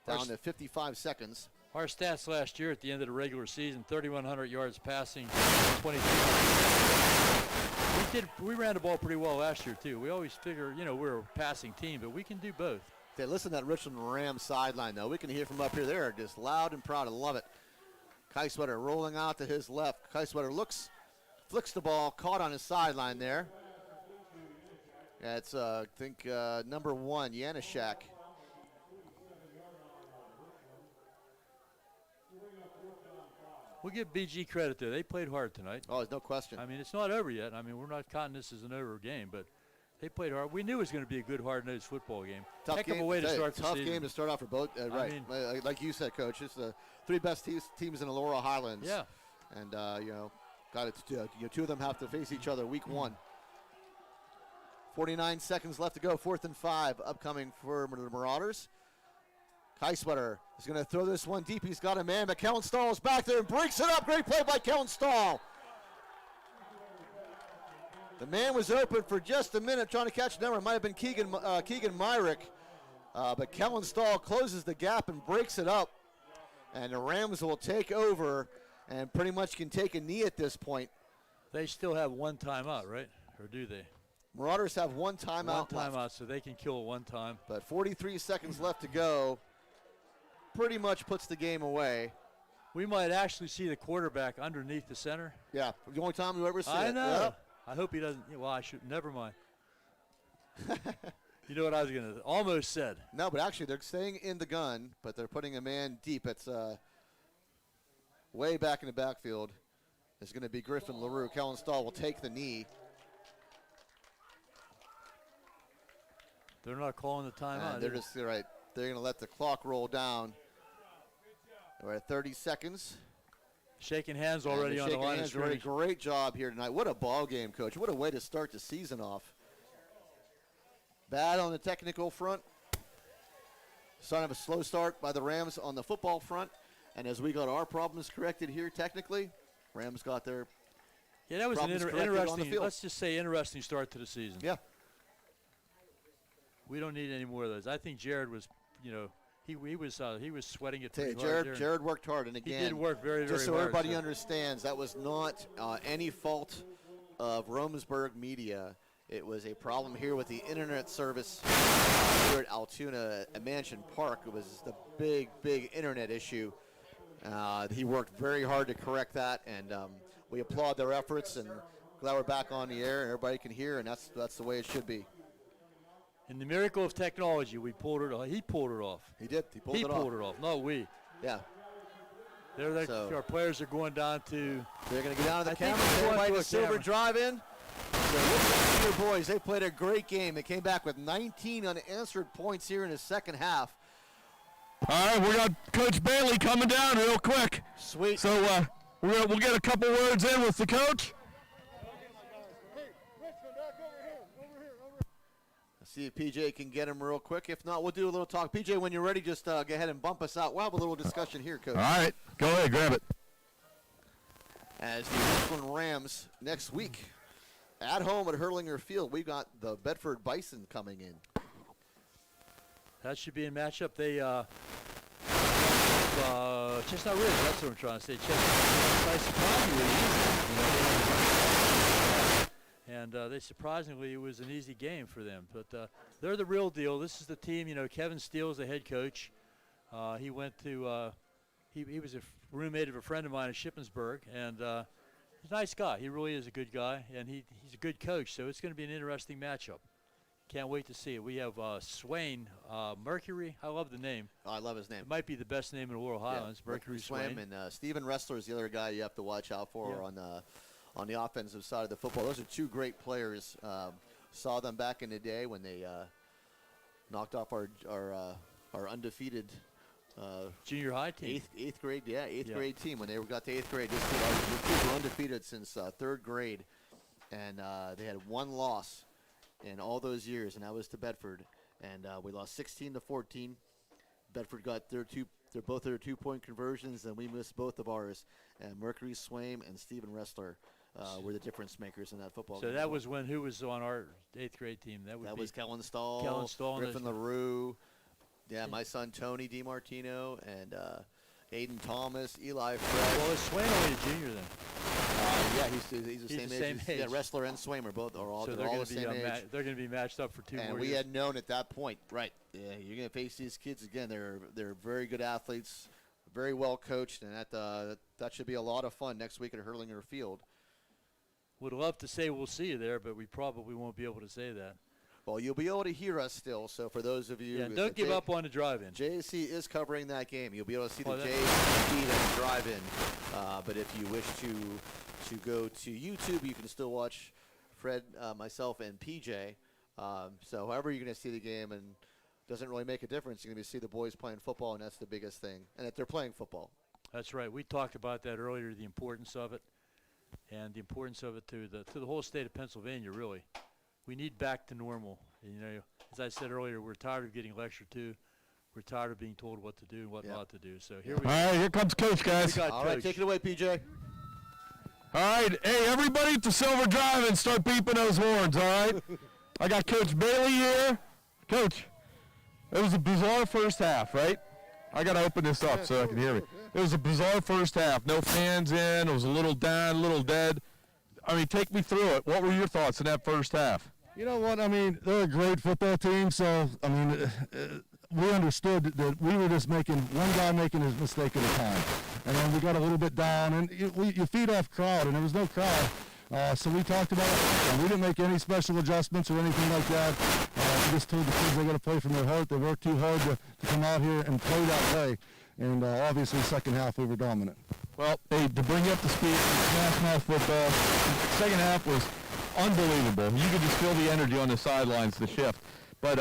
Down to 55 seconds. Our stats last year at the end of the regular season, 3,100 yards passing, 22. We ran the ball pretty well last year, too. We always figure, we're a passing team, but we can do both. Okay, listen to that Richland Rams sideline, though. We can hear from up here. They're just loud and proud. I love it. Guilfoyle rolling out to his left. Guilfoyle flicks the ball, caught on his sideline there. That's, I think, number 1, Janishak. We'll give BG credit there. They played hard tonight. Oh, there's no question. I mean, it's not over yet. I mean, we're not counting this as an over game, but they played hard. We knew it was going to be a good, hard-nosed football game. Tough game, of a way to start the tough season. game to start off for both. Right, like you said, Coach. It's the 3 best teams in the Laurel Highlands. Yeah. And got it. 2 of them have to face each other week 1. 49 seconds left to go. 4th and 5 upcoming for the Marauders. Guilfoyle is going to throw this one deep. He's got a man, but Kellen Stahl is back there and breaks it up. Great play by Kellen Stahl. The man was open for just a minute trying to catch the number. It might have been Keegan Myrick. But Kellen Stahl closes the gap and breaks it up. And the Rams will take over and pretty much can take a knee at this point. They still have 1 timeout, right? Or do they? Marauders have 1 timeout 1 timeout, left. so they can kill it 1 time. But 43 seconds left to go. Pretty much puts the game away. We might actually see the quarterback underneath the center. Yeah, the only time you ever see it. I know. Yep. I hope he doesn't. Well, I should. Never mind. You know what I was going to almost said. No, but actually they're staying in the gun, but they're putting a man deep. It's way back in the backfield. It's going to be Griffin LaRue. Kellen Stahl will take the knee. They're not calling the timeout. And they're just right. They're going to let the clock roll down. We're at 30 seconds. Shaking hands already on the line of scrimmage. Great job here tonight. What a ball game, Coach. What a way to start the season off. Bad on the technical front. Starting of a slow start by the Rams on the football front. And as we got our problems corrected here technically, Rams got their that was an interesting, let's just say interesting start to the season. Yeah. We don't need any more of those. I think Jared was, he was sweating it pretty hard there. Jared worked hard, and again, he did work very, very hard. Just so everybody understands, that was not any fault of Romsburg Media. It was a problem here with the internet service here at Altoona at Mansion Park. It was the big internet issue. He worked very hard to correct that, and we applaud their efforts, and glad we're back on the air and everybody can hear, and that's the way it should be. In the miracle of technology, we pulled it off. He pulled it off. He did. He pulled it off. Not we. Yeah. Our players are going down to. They're going to get down to the camera. Everybody to Silver Drive-In. So look at your boys. They played a great game. They came back with 19 unanswered points here in the second half. All right, we got Coach Bailey coming down real quick. Sweet. So we'll get a couple words in with the coach. See if PJ can get him real quick. If not, we'll do a little talk. PJ, when you're ready, just go ahead and bump us out. We'll have a little discussion here, Coach. All right. Go ahead. Grab it. As the Richland Rams next week at home at Hurlinger Field, we've got the Bedford Bison coming in. That should be a matchup. They Chestnut Ridge, that's what I'm trying to say. Chestnut surprisingly and they surprisingly, it was an easy game for them. But they're the real deal. This is the team. Kevin Steele is the head coach. He went to he was a roommate of a friend of mine in Shippensburg, and he's a nice guy. He really is a good guy, and he's a good coach. So it's going to be an interesting matchup. Can't wait to see it. We have Swain Mercury. I love the name. Oh, I love his name. It might be the best name in the Laurel Highlands. Yeah, Mercury Swain. And Stephen Ressler is the other guy you have to watch out for on the offensive side of the football. Those are 2 great players. Saw them back in the day when they knocked off our undefeated junior high team. Eighth grade team. When they got to 8th grade, this team were undefeated since 3rd grade, and they had 1 loss in all those years, and that was to Bedford. And we lost 16-14. Bedford got both their 2-point conversions, and we missed both of ours. And Mercury Swaim and Stephen Ressler were the difference makers in that football game. So that was who was on our 8th grade team? That was Kellen Stahl, Griffin LaRue. Yeah, my son Tony DiMartino, and Aiden Thomas, Eli Fresh. Well, is Swain only a junior then? Yeah, he's the same the age. same Yeah, age. Wrestler and Swaymer both are all, So they're all the same age. they're going to be matched up for 2 And more we years. had known at that point, right? Yeah, you're going to face these kids again. They're very good athletes, very well coached, and that should be a lot of fun next week at Hurlinger Field. Would love to say we'll see you there, but we probably won't be able to say that. Well, you'll be able to hear us still. So for those of you, Yeah, don't give up on the drive-in. JC is covering that game. You'll be able to see Oh, the that- JC at the drive-in. But if you wish to go to YouTube, you can still watch Fred, myself, and PJ. So however you're going to see the game, and doesn't really make a difference. You're going to see the boys playing football, and that's the biggest thing, and that they're playing football. That's right. We talked about that earlier, the importance of it, and the importance of it to the whole state of Pennsylvania, really. We need back to normal. You know, as I said earlier, we're tired of getting lectured to. We're tired of being told what to do and what not to do. So here we All right, here comes Coach, guys. got All right, Coach. take it away, PJ. All right, hey, everybody at the Silver Drive-In, start beeping those horns, all right? I got Coach Bailey here. Coach, it was a bizarre first half, right? I got to open this up so I can hear me. It was a bizarre first half. No fans in. It was a little down, a little dead. I mean, take me through it. What were your thoughts in that first half? You know what? I mean, they're a great football team, so, I mean, we understood that we were just one guy making his mistake at a time. And then we got a little bit down, and you feed off crowd, and there was no crowd. So we talked about it, and we didn't make any special adjustments or anything like that. We just told the kids they got to play from their heart. They worked too hard to come out here and play that way. And obviously, second half, we were dominant. Well, hey, to bring you up to speed, Smash Mouth football, second half was unbelievable. You could just feel the energy on the sidelines, the shift. But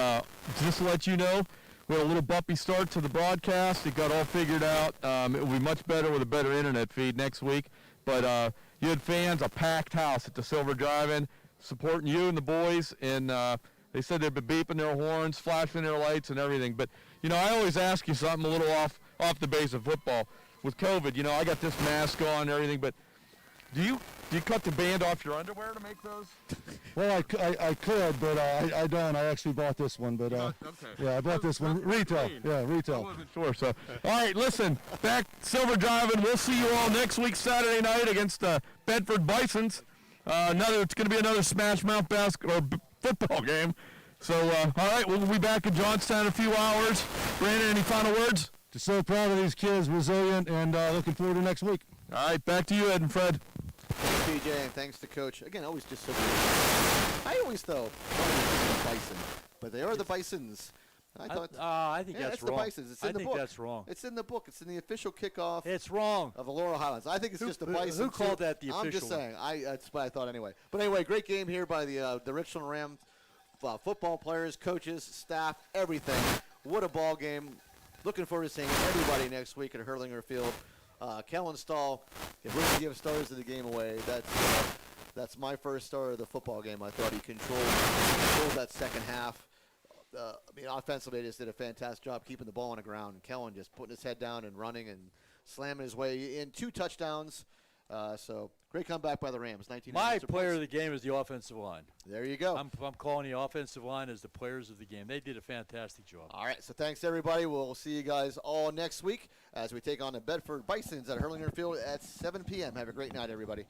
just to let you know, we had a little bumpy start to the broadcast. It got all figured out. It will be much better with a better internet feed next week. But you had fans, a packed house at the Silver Drive-In, supporting you and the boys. And they said they've been beeping their horns, flashing their lights, and everything. But, you know, I always ask you something a little off the base of football. With COVID, you know, I got this mask on and everything, but do you cut the band off your underwear to make those? Well, I could, but I don't. I actually bought this one, but Okay. yeah, I bought this one. Retail. clean. Yeah, I retail. wasn't sure. So, all right, listen, back Silver Drive-In. We'll see you all next week, Saturday night, against the Bedford Bisons. It's going to be another Smash Mouth football game. So, all right, we'll be back in Johnstown in a few hours. Brandon, any final words? Just so proud of these kids, resilient, and looking forward to next week. All right, back to you, Ed and Fred. Thanks, PJ, and thanks to Coach. Again, always just so good. I always, though, wanted to say the Bison, but they are the Bisons. I thought, I think yeah, that's it's wrong. the Bisons. It's in I the think book. that's wrong. It's in the book. It's in the official kickoff It's wrong. of the Laurel Highlands. I think it's just the who Bison. called too. that the I'm just official one? saying. That's what I thought anyway. But anyway, great game here by the Richland Rams. Football players, coaches, staff, everything. What a ball game. Looking forward to seeing everybody next week at Hurlinger Field. Kellen Stahl, if we're going to give stars of the game away, that's my first star of the football game. I thought he controlled that second half. I mean, offensively, he just did a fantastic job keeping the ball on the ground. And Kellen just putting his head down and running and slamming his way in 2 touchdowns. So great comeback by the Rams. 19. My player of the game is the offensive line. There you go. I'm calling the offensive line as the players of the game. They did a fantastic job. All right, so thanks, everybody. We'll see you guys all next week as we take on the Bedford Bisons at Hurlinger Field at 7 p.m. Have a great night, everybody.